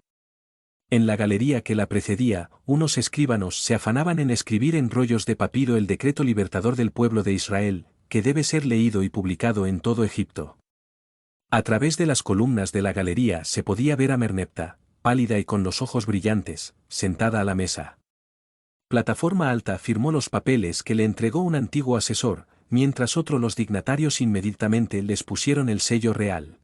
En la galería que la precedía, unos escribanos se afanaban en escribir en rollos de papiro el decreto libertador del pueblo de Israel, que debe ser leído y publicado en todo Egipto. A través de las columnas de la galería se podía ver a Merneptah, pálida y con los ojos brillantes, sentada a la mesa. Plataforma Alta firmó los papeles que le entregó un antiguo asesor, mientras otros los dignatarios inmediatamente les pusieron el sello real.